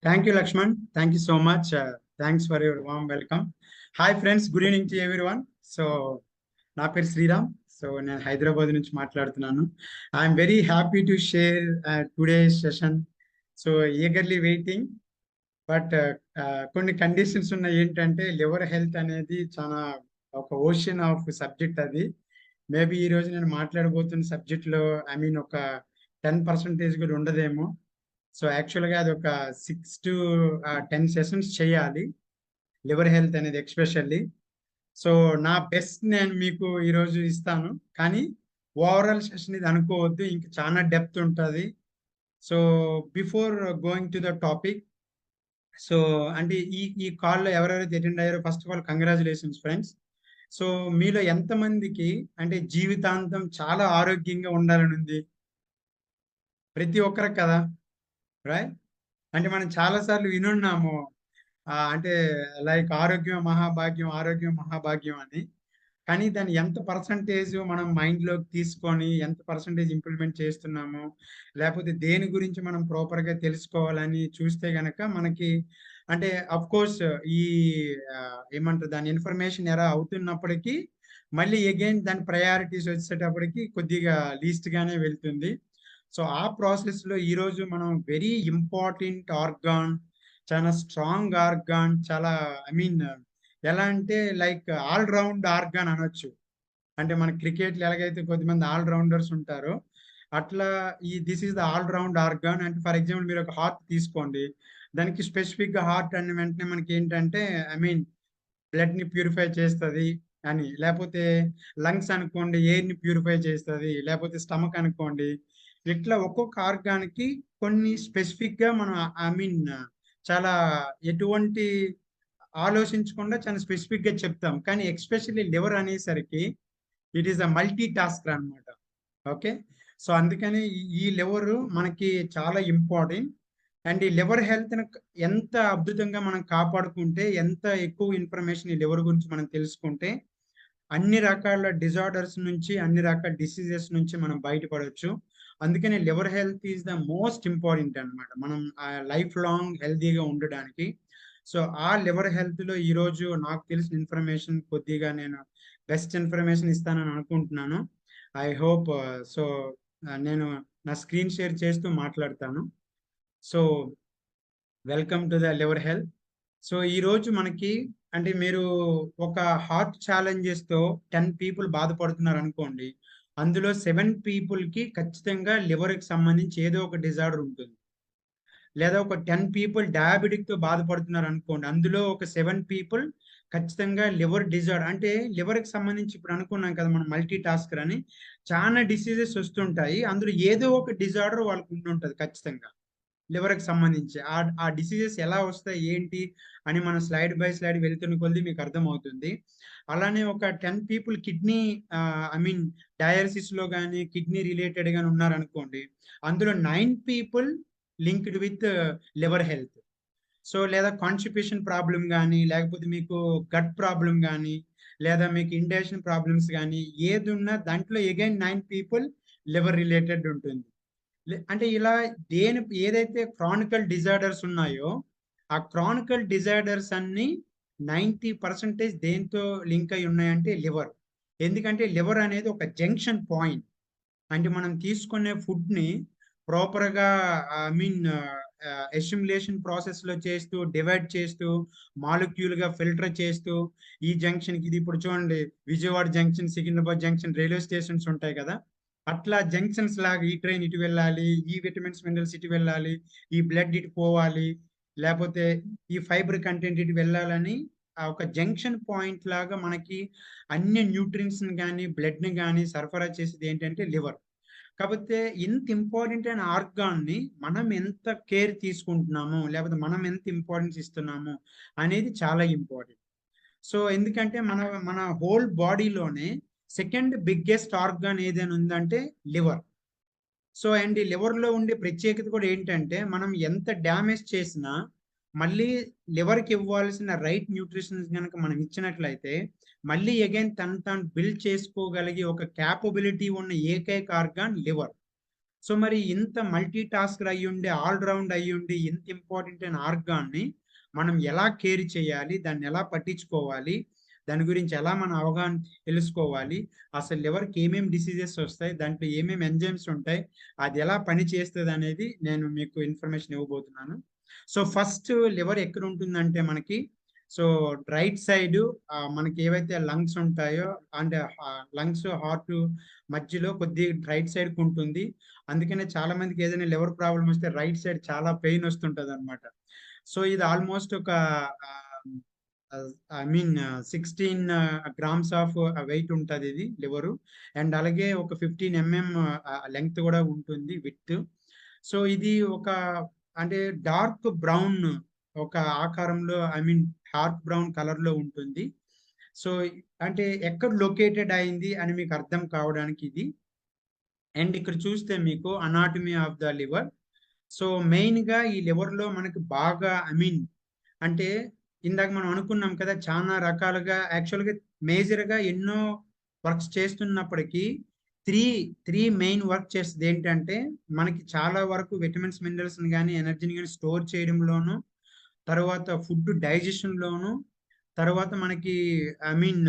Thank you, Lakshman. Thank you so much. Thanks for your warm welcome. Hi, friends. Good evening to everyone. So, నా పేరు Sriram. So నేను హైదరాబాద్ నుంచి మాట్లాడుతున్నాను. I'm very happy to share today session. So eagerly waiting. But కొన్ని conditions ఉన్నాయి. ఏంటంటే liver health అనేది చాలా ఒక ఓషన్ ఆఫ్ సబ్జెక్ట్ అది. మేబీ ఈ రోజు నేను మాట్లాడబోతున్న సబ్జెక్ట్లో ఒక 10% కూడా ఉండదేమో. సో యాక్చువల్గా అది ఒక 6 to 10 సెషన్స్ చేయాలి లివర్ హెల్త్ అనేది ఎక్స్పెషల్లీ. సో నా బెస్ట్ నేను మీకు ఈరోజు ఇస్తాను, కానీ ఓవరాల్ సెషన్ ఇది అనుకోవద్దు, ఇంక చాలా డెప్త్ ఉంటుంది. So before going to the topic, so అంటే ఈ కాల్లో ఎవరెవరైతే అటెండ్ అయ్యారో first of all congratulations friends. So మీలో ఎంతమందికి అంటే జీవితాంతం చాలా ఆరోగ్యంగా ఉండాలని ఉంది? ప్రతి ఒక్కరికి కదా, రైట్? అంటే మనం చాలాసార్లు వినున్నాము, అంటే లైక్ ఆరోగ్యం మహాభాగ్యం, ఆరోగ్యం మహాభాగ్యం అని. కానీ దాన్ని ఎంత పర్సంటేజ్ మనం మైండ్లోకి తీసుకొని ఎంత పర్సంటేజ్ ఇంప్లిమెంట్ చేస్తున్నాము, లేకపోతే దేని గురించి మనం ప్రాపర్గా తెలుసుకోవాలని చూస్తే గనక మనకి అంటే అఫ్ కోర్స్ ఈ ఏమంటారు దాని ఇన్ఫర్మేషన్ ఎరా అవుతున్నప్పటికీ మళ్ళీ అగైన్ దాని ప్రయారిటీస్ వచ్చేటప్పటికి కొద్దిగా లీస్ట్గానే వెళ్తుంది. సో ఆ ప్రాసెస్లో ఈరోజు మనం వెరీ ఇంపార్టెంట్ ఆర్గాన్, చాలా స్ట్రాంగ్ ఆర్గాన్, చాలా ఎలా అంటే లైక్ ఆల్ రౌండ్ ఆర్గాన్ అనొచ్చు. అంటే మన క్రికెట్లో ఎలాగైతే కొద్దిమంది ఆల్ రౌండర్స్ ఉంటారో అట్లా this is the all round organ. అంటే ఫర్ ఎగ్జాంపుల్ మీరు ఒక హార్ట్ తీసుకోండి, దానికి స్పెసిఫిక్గా హార్ట్ అనే వెంటనే మనకి ఏంటంటే బ్లడ్ని ప్యూరిఫై చేస్తుంది అని, లేకపోతే లంగ్స్ అనుకోండి ఎయిర్ని ప్యూరిఫై చేస్తుంది, లేకపోతే స్టమక్ అనుకోండి. ఇట్లా ఒక్కొక్క ఆర్గాన్కి కొన్ని స్పెసిఫిక్గా మనం చాలా ఎటువంటి ఆలోచించకుండా చాలా స్పెసిఫిక్గా చెప్తాం. కానీ ఎక్స్పెషల్లీ లివర్ అనేసరికి it is a multi tasker అనమాట. ఓకే, సో అందుకని ఈ లివర్ మనకి చాలా ఇంపార్టెంట్. అండ్ ఈ లివర్ హెల్త్ని ఎంత అద్భుతంగా మనం కాపాడుకుంటే, ఎంత ఎక్కువ ఇన్ఫర్మేషన్ ఈ లివర్ గురించి మనం తెలుసుకుంటే అన్ని రకాల డిజార్డర్స్ నుంచి, అన్ని రకాల డిసీజెస్ నుంచి మనం బయటపడవచ్చు. అందుకని liver health is the most important అనమాట మనం లైఫ్ లాంగ్ హెల్తీగా ఉండడానికి. సో ఆ లివర్ హెల్త్లో ఈరోజు నాకు తెలిసిన ఇన్ఫర్మేషన్ కొద్దిగా నేను బెస్ట్ ఇన్ఫర్మేషన్ ఇస్తానని అనుకుంటున్నాను. ఐ హోప్ సో నేను నా స్క్రీన్ షేర్ చేస్తూ మాట్లాడతాను. So welcome to the liver health. So ఈరోజు మనకి అంటే మీరు ఒక హార్ట్ ఛాలెంజెస్తో 10 పీపుల్ బాధపడుతున్నారు అనుకోండి, అందులో 7 పీపుల్కి ఖచ్చితంగా లివర్కి సంబంధించి ఏదో ఒక డిజార్డర్ ఉంటుంది. లేదా ఒక 10 పీపుల్ డయాబెటిక్తో బాధపడుతున్నారు అనుకోండి, అందులో ఒక 7 పీపుల్ ఖచ్చితంగా లివర్ డిజార్డర్, అంటే లివర్కి సంబంధించి ఇప్పుడు అనుకున్నాం కదా మనం మల్టీ టాస్కర్ అని, చాలా డిసీజెస్ వస్తుంటాయి. అందులో ఏదో ఒక డిజార్డర్ వాళ్ళకు ఉంటుంటుంది ఖచ్చితంగా లివర్కి సంబంధించి. ఆ డిసీజెస్ ఎలా వస్తాయి ఏంటి అని మనం స్లైడ్ బై స్లైడ్ వెళ్తున్న కొద్దీ మీకు అర్థమవుతుంది. అలానే ఒక 10 పీపుల్ కిడ్నీ డయాలసిస్లో కానీ కిడ్నీ రిలేటెడ్ గానీ ఉన్నారనుకోండి, అందులో 9 people linked with liver health. So లేదా కాన్స్టిపేషన్ ప్రాబ్లం కానీ, లేకపోతే మీకు గట్ ప్రాబ్లం కానీ, లేదా మీకు ఇండైజెషన్ ప్రాబ్లమ్స్ కానీ ఏది ఉన్నా దాంట్లో అగైన్ 9 పీపుల్ లివర్ రిలేటెడ్ ఉంటుంది. అంటే ఇలా ఏదైతే క్రానికల్ డిజార్డర్స్ ఉన్నాయో ఆ క్రానికల్ డిజార్డర్స్ అన్ని 90% దేంతో లింక్ అయి ఉన్నాయంటే లివర్. ఎందుకంటే లివర్ అనేది ఒక జంక్షన్ పాయింట్. అంటే మనం తీసుకునే ఫుడ్ని ప్రాపర్గా అసిమిలేషన్ ప్రాసెస్లో చేస్తూ, డివైడ్ చేస్తూ, మాలిక్యూల్గా ఫిల్టర్ చేస్తూ ఈ జంక్షన్కి, ఇది ఇప్పుడు చూడండి Vijayawada junction, Secunderabad junction railway stations ఉంటాయి కదా, అట్లా జంక్షన్స్ లాగా ఈ ట్రైన్ ఇటు వెళ్ళాలి, ఈ విటమిన్స్ మినరల్స్ ఇటు వెళ్ళాలి, ఈ బ్లడ్ ఇటు పోవాలి, లేకపోతే ఈ ఫైబర్ కంటెంట్ ఇటు వెళ్ళాలని ఒక జంక్షన్ పాయింట్ లాగా మనకి అన్ని న్యూట్రియన్స్ని కానీ బ్లడ్ని కానీ సరఫరా చేసేది ఏంటంటే లివర్. కాకపోతే ఇంత ఇంపార్టెంట్ అయిన ఆర్గాన్ని మనం ఎంత కేర్ తీసుకుంటున్నాము, లేకపోతే మనం ఎంత ఇంపార్టెన్స్ ఇస్తున్నాము అనేది చాలా ఇంపార్టెంట్. సో ఎందుకంటే మన మన హోల్ బాడీలోనే సెకండ్ బిగ్గెస్ట్ ఆర్గాన్ ఏదైనా ఉందంటే లివర్. సో అండ్ ఈ లివర్లో ఉండే ప్రత్యేకత కూడా ఏంటంటే మనం ఎంత డ్యామేజ్ చేసినా మళ్ళీ లివర్కి ఇవ్వాల్సిన రైట్ న్యూట్రిషన్స్ కనుక మనం ఇచ్చినట్లయితే మళ్ళీ అగైన్ తను బిల్డ్ చేసుకోగలిగే ఒక క్యాపబిలిటీ ఉన్న ఏకైక ఆర్గాన్ లివర్. సో మరి ఇంత మల్టీ టాస్కర్ అయ్యుండి, ఆల్ రౌండ్ అయ్యుండి, ఇంత ఇంపార్టెంట్ అయిన ఆర్గాన్‌ని మనం ఎలా కేర్ చేయాలి? దాన్ని ఎలా పట్టించుకోవాలి? దాని గురించి ఎలా మన అవగాహన తెలుసుకోవాలి? అసలు లివర్‌కి ఏమేమి డిసీజెస్ వస్తాయి? దాంట్లో ఏమేమి ఎంజైమ్స్ ఉంటాయి? అది ఎలా పని చేస్తదనేది నేను మీకు ఇన్ఫర్మేషన్ ఇవ్వబోతున్నాను. సో ఫస్ట్ లివర్ ఎక్కడ ఉంటుందంటే మనకి సో రైట్ సైడు మనకి ఏవైతే లంగ్స్ ఉంటాయో అంటే లంగ్స్, హార్ట్ మధ్యలో కొద్దిగా రైట్ సైడ్‌కి ఉంటుంది. అందుకనే చాలా మందికి ఏదైనా లివర్ ప్రాబ్లమ్ వస్తే రైట్ సైడ్ చాలా పెయిన్ వస్తుంటదనమాట. సో ఇది ఆల్మోస్ట్ ఒక ah, I mean 16 grams of weight ఉంటదిది లివరు. అండ్ అలాగే ఒక 15 లెంగ్త్ గూడా ఉంటుంది విడ్త్. సో ఇది ఒక అంటే డార్క్ బ్రౌన్ ఒక ఆకారంలో ఐ మీన్ డార్క్ బ్రౌన్ కలర్‌లో ఉంటుంది. సో అంటే ఎక్కడ లొకేటెడ్ అయింది అని మీకు అర్థం కావడానికి ఇది. అండ్ ఇక్కడ చూస్తే మీకు anatomy of the liver. So మెయిన్‌గా ఈ లివర్‌లో మనకి బాగా ఐ మీన్ అంటే ఇందాక మనం అనుకున్నాం కదా! చానా రకాలుగా యాక్చువల్‌గా మేజర్‌గా ఎన్నో వర్క్స్ చేస్తున్నప్పటికీ 3 మెయిన్ వర్క్ చేస్తదేంటంటే, మనకి చాలా వరకు విటమిన్స్, మినరల్స్‌ని గాని, ఎనర్జీని గాని స్టోర్ చేయడంలోను, తర్వాత ఫుడ్ డైజెషన్‌లోను, తర్వాత మనకి ఐ మీన్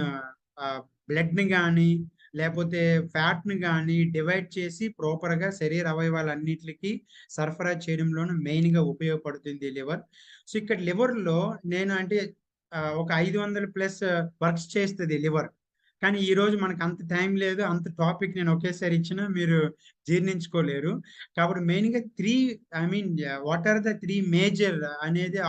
ఆహ్, బ్లడ్‌ని గాని, లేపోతే ఫ్యాట్‌ని గాని డివైడ్ చేసి ప్రాపర్‌గా శరీర అవయవాలన్నిట్లికి సరఫరా చేయడంలోను మెయిన్‌గా ఉపయోగపడుతుంది ఈ లివర్. సో, ఇక్కడ లివర్‌లో నేను అంటే ఒక 500 ప్లస్ వర్క్స్ చేస్తది లివర్. కానీ ఈరోజు మనకు అంత టైం లేదు. అంత టాపిక్ నేను ఒకేసారి ఇచ్చినా మీరు జీర్ణించుకోలేరు. కాబట్టి మెయిన్‌గా 3 I mean what are the 3 major అనేది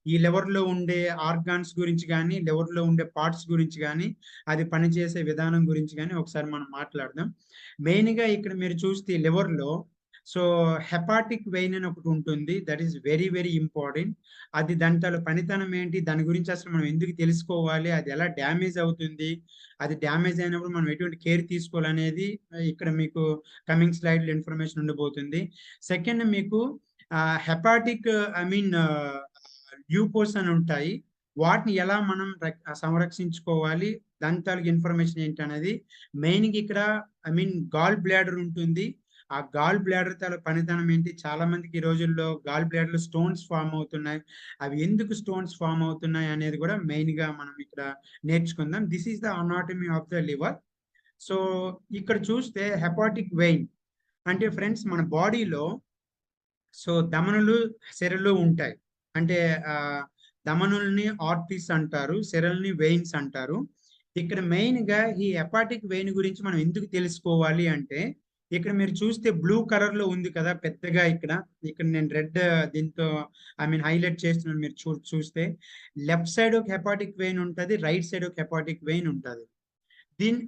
ఈ లివర్‌లో ఉండే ఆర్గాన్స్ గురించి గాని, లివర్‌లో ఉండే పార్ట్స్ గురించి గాని, అది పనిచేసే విధానం గురించి గాని ఒకసారి మనం మాట్లాడదాం. మెయిన్‌గా ఇక్కడ మీరు చూస్తే లివర్‌లో సో, హెపాటిక్ వెయిన్ అని ఒకటుంటుంది. That is very, very important. అది దాని పనితనం ఏంటి? దాని గురించి అసలు మనం ఎందుకు తెలుసుకోవాలి? అది ఎలా డ్యామేజ్ అవుతుంది? అది డ్యామేజ్ అయినప్పుడు మనం ఎటువంటి కేర్ తీసుకోవాలనేది ఇక్కడ మీకు కమింగ్ స్లైడ్‌లో ఇన్ఫర్మేషన్ ఉండబోతుంది. సెకండ్ మీకు హెపాటిక్ ఐ మీన్ ల్యూపోస్ అని ఉంటాయి. వాటిని ఎలా మనం సంరక్షించుకోవాలి? దాని తాలూకు ఇన్ఫర్మేషన్ ఏంటనేది మెయిన్‌గా ఇక్కడ ఐ మీన్ గాల్ బ్లాడర్ ఉంటుంది. ఆ గాల్ బ్లాడర్ పనితనం ఏంటి? చాలా మందికి ఈ రోజుల్లో గాల్ బ్లాడర్‌లో స్టోన్స్ ఫార్మ్ అవుతున్నాయి. అవి ఎందుకు స్టోన్స్ ఫార్మ్ అవుతున్నాయి అనేది కూడా మెయిన్‌గా మనం ఇక్కడ నేర్చుకుందాం. This is the anatomy of the liver. So, ఇక్కడ చూస్తే హెపాటిక్ వెయిన్ అంటే ఫ్రెండ్స్ మన బాడీలో సో, ధమనులు, సిరలు ఉంటాయి. అంటే ధమనుల్ని ఆర్టరీస్ అంటారు. సిరల్ని వెయిన్స్ అంటారు. ఇక్కడ మెయిన్‌గా ఈ హెపాటిక్ వెయిన్ గురించి మనం ఎందుకు తెలుసుకోవాలి అంటే, ఇక్కడ మీరు చూస్తే బ్లూ కలర్‌లో ఉంది కదా! పెద్దగా ఇక్కడ. ఇక్కడ నేను రెడ్ దీంతో ఐ మీన్ హైలైట్ చేస్తున్నాను మీరు చూస్తే. లెఫ్ట్ సైడ్ ఒక హెపాటిక్ వెయిన్ ఉంటది. రైట్ సైడ్ ఒక హెపాటిక్ వెయిన్ ఉంటది.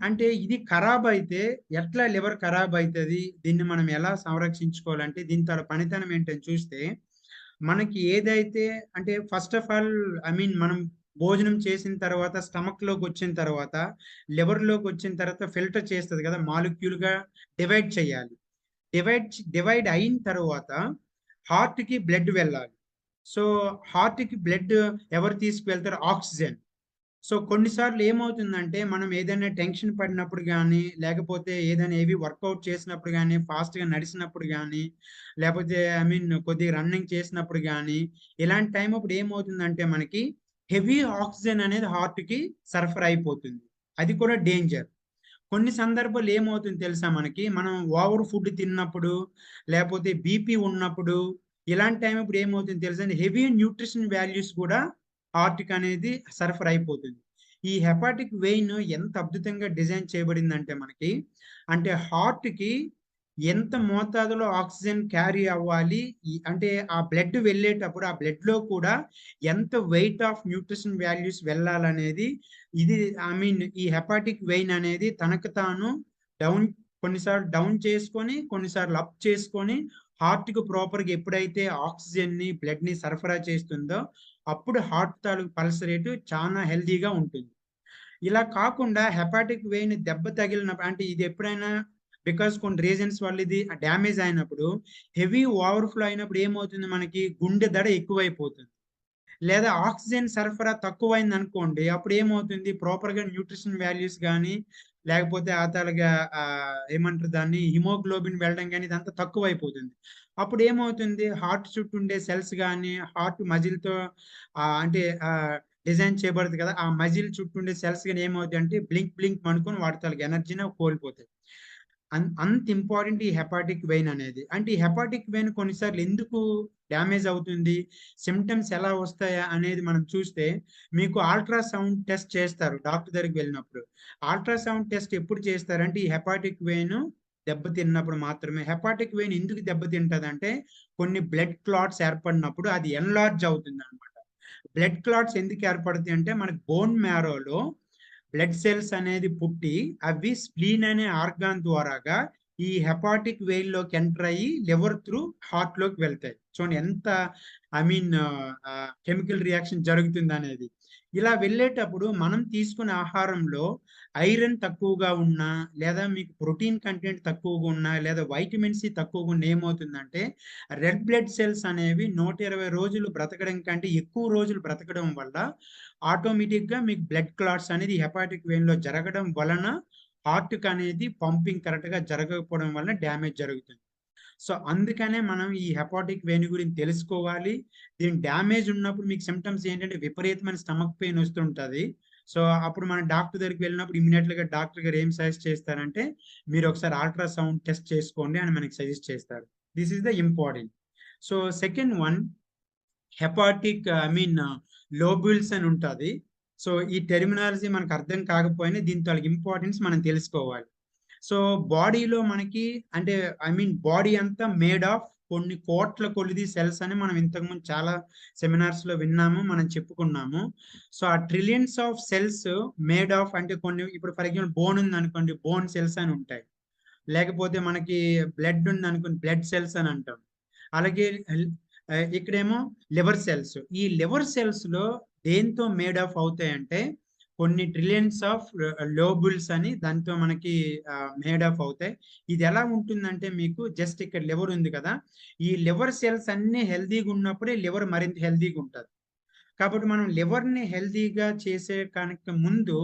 అంటే ఇది ఖరాబయితే ఎట్లా లివర్ ఖరాబయితది? దీన్ని మనం ఎలా సంరక్షించుకోవాలంటే దీని పనితనం ఏంటని చూస్తే, మనకి ఏదైతే అంటే first of all I mean మనం భోజనం చేసిన తర్వాత స్టమక్‌లోకొచ్చిన తర్వాత, లివర్‌లోకొచ్చిన తర్వాత ఫిల్టర్ చేస్తది కదా! మాలిక్యూల్‌గా డివైడ్ చేయాలి. డివైడ్ అయిన తరువాత హార్ట్‌కి బ్లడ్ వెళ్ళాలి. సో, హార్ట్‌కి బ్లడ్ ఎవరు తీసుకువెళ్తారు? ఆక్సిజన్. సో, కొన్ని సార్లు ఏమవుతుందంటే, మనం ఏదైనా టెన్షన్ పడినప్పుడు గానీ, లేకపోతే ఏదైనా హెవీ వర్కౌట్ చేసినప్పుడు గానీ, ఫాస్ట్‌గా నడిసినప్పుడు గానీ, లేపోతే ఐ మీన్ కొద్దిగా రన్నింగ్ చేసినప్పుడు గానీ, ఇలాంటి టైం అప్పుడు ఏమవుతుందంటే మనకి, హెవీ ఆక్సిజన్ అనేది హార్ట్‌కి సరఫరా అయిపోతుంది. అది కూడా డేంజర్. కొన్ని సందర్భాల్లో ఏమవుతుందో తెలుసా మనకి, మనం ఓవర్ ఫుడ్ తిన్నప్పుడు, లేపోతే బీపీ ఉన్నప్పుడు, ఇలాంటి టైం అప్పుడు ఏమవుతుందో తెలుసా అండి, హెవీ న్యూట్రిషన్ వాల్యూస్ కూడా హార్ట్‌కనేది సరఫరా అయిపోతుంది. ఈ హెపాటిక్ వెయిన్ ఎంత అద్భుతంగా డిజైన్ చేయబడిందంటే మనకి, అంటే హార్ట్‌కి ఎంత మోతాదులో ఆక్సిజన్ క్యారీ అవ్వాలి, అంటే ఆ బ్లడ్ వెళ్ళేటప్పుడు ఆ బ్లడ్‌లో కూడా ఎంత వెయిట్ ఆఫ్ న్యూట్రిషన్ వాల్యూస్ వెళ్ళాలనేది ఇది ఐ మీన్ ఈ హెపాటిక్ వెయిన్ అనేది తనకు తాను డౌన్ కొన్నిసార్లు డౌన్ చేసుకొని, కొన్నిసార్లు అప్ చేసుకొని హార్ట్‌కి ప్రాపర్‌గా ఎప్పుడైతే ఆక్సిజన్‌ని, బ్లడ్‌ని సరఫరా చేస్తుందో, అప్పుడు హార్ట్ తాలూకు పల్స్ రేటు చానా హెల్తీగా ఉంటుంది. ఇలా కాకుండా హెపాటిక్ వెయిన్ దెబ్బ తగిలినప్పుడు అంటే ఇది ఎప్పుడైనా బికాజ్ కొన్ని రీజన్స్ వల్ల ఇది డ్యామేజ్ అయినప్పుడు, హెవీ ఓవర్‌ఫ్లో అయినప్పుడు ఏమవుతుంది మనకి గుండె దడ ఎక్కువైపోతుంది. లేదా ఆక్సిజన్ సరఫరా తక్కువైంది అనుకోండి, అప్పుడు ఏమవుతుంది, ప్రాపర్‌గా న్యూట్రిషన్ వాల్యూస్ గాని, లేకపోతే ఆతలగా ఏమంటారు దాన్ని, హిమోగ్లోబిన్ వెళ్ళడం గాని ఇదంతా తక్కువైపోతుంది. అప్పుడు ఏమవుతుంది, హార్ట్ చుట్టూ ఉండే సెల్స్ గాని, హార్ట్ మజిల్‌తో అంటే డిజైన్ చేయబడదు కదా! ఆ మజిల్ చుట్టూ ఉండే సెల్స్ గాని ఏమవుతాయంటే బ్లింక్ బ్లింక్ మనుకొని వాటి తాలూకా ఎనర్జీని కోల్పోతాయి. అంత ఇంపార్టెంట్ ఈ హెపాటిక్ వెయిన్ అనేది. అంటే ఈ హెపాటిక్ వెయిన్ కొన్నిసార్లు ఎందుకు డ్యామేజ్ అవుతుంది? సింప్టమ్స్ ఎలా వస్తాయా అనేది మనం చూస్తే, మీకు అల్ట్రాసౌండ్ టెస్ట్ చేస్తారు డాక్టర్ దగ్గరికి వెళ్ళినప్పుడు. అల్ట్రాసౌండ్ టెస్ట్ ఎప్పుడు చేస్తారంటే, ఈ హెపాటిక్ వెయిన్ దెబ్బతిన్నప్పుడు మాత్రమే. హెపాటిక్ వెయిన్ ఎందుకు దెబ్బతింటదంటే, కొన్ని బ్లడ్ క్లాట్స్ ఏర్పడినప్పుడు అది ఎన్‌లార్జ్ అవుతుందన్నమాట. బ్లడ్ క్లాట్స్ ఎందుకు ఏర్పడతాయి అంటే, మనకి బోన్ మ్యారోలో బ్లడ్ సెల్స్ అనేది పుట్టి, అవి స్ప్లీన్ అనే ఆర్గాన్ ద్వారాగా ఈ హెపాటిక్ వెయిన్‌లోకి ఎంటర్ అయ్యి లివర్ త్రూ హార్ట్‌లోకి వెళ్తాయి. చూడండి ఎంత ఐ మీన్ కెమికల్ రియాక్షన్ జరుగుతుందనేది. ఇలా వెళ్ళేటప్పుడు మనం తీసుకునే ఆహారంలో ఐరన్ తక్కువగా ఉన్నా, లేదా మీకు ప్రోటీన్ కంటెంట్ తక్కువగా ఉన్నా, లేదా వైటమిన్ సి తక్కువగా ఉన్నా ఏమవుతుందంటే, రెడ్ బ్లడ్ సెల్స్ అనేవి 120 రోజులు బ్రతకడం కంటే ఎక్కువ రోజులు బ్రతకడం వల్ల ఆటోమేటిక్‌గా మీకు బ్లడ్ క్లాట్స్ అనేది హెపాటిక్ వెయిన్‌లో జరగడం వలన హార్ట్‌కనేది పంపింగ్ కరెక్ట్‌గా జరగకపోవడం వలన డ్యామేజ్ జరుగుతుంది. సో, అందుకనే మనం ఈ హెపాటిక్ వెయిన్ గురించి తెలుసుకోవాలి. దీని డ్యామేజ్ ఉన్నప్పుడు మీకు సింప్టమ్స్ ఏంటంటే విపరీతమైన స్టమక్ పెయిన్ వస్తుంటది. సో, అప్పుడు మనం డాక్టర్ దగ్గరికి వెళ్ళినప్పుడు ఇమ్మీడియేట్‌గా డాక్టర్ గారు ఏం సజెస్ట్ చేస్తారంటే, మీరు ఒకసారి అల్ట్రాసౌండ్ టెస్ట్ చేసుకోండి అని మనకి సజెస్ట్ చేస్తారు. This is the important. So, second one hepatic lobules అని ఉంటది. సో, ఈ టెర్మినాలజీ మనకు అర్థం కాకపోయినా దీని తాలూకు ఇంపార్టెన్స్ మనం తెలుసుకోవాలి. సో, బాడీలో మనకి అంటే బాడీ అంతా మేడ్ ఆఫ్ కొన్ని కోట్ల కొలిది సెల్స్ అని మనం ఇంతకుముందు చాలా సెమినార్స్‌లో విన్నాము. మనం చెప్పుకున్నాము. సో, ఆ trillions of cells made of అంటే కొన్ని ఇప్పుడు ఫర్ ఎగ్జాంపుల్ బోన్ ఉందనుకోండి, బోన్ సెల్స్ అని ఉంటాయి. లేకపోతే మనకి బ్లడ్ ఉందనుకోండి, బ్లడ్ సెల్స్ అని అంటాం. అలాగే ఇక్కడేమో లివర్ సెల్స్. ఈ లివర్ సెల్స్‌లో దేనితో మేడ్ ఆఫ్ అవుతాయంటే, కొన్ని ట్రిలియన్స్ ఆఫ్ లోబుల్స్ అని దాంతో మనకి మేడ్ ఆఫ్ అవుతాయి. ఇది ఎలా ఉంటుందంటే మీకు జస్ట్ ఇక్కడ లివర్ ఉంది కదా! ఈ లివర్ సెల్స్ అన్నీ హెల్తీగా ఉన్నప్పుడే లివర్ మరింత హెల్తీగా ఉంటది. కాబట్టి మనం లివర్‌ని హెల్తీగా చేసే కనుక ముందు,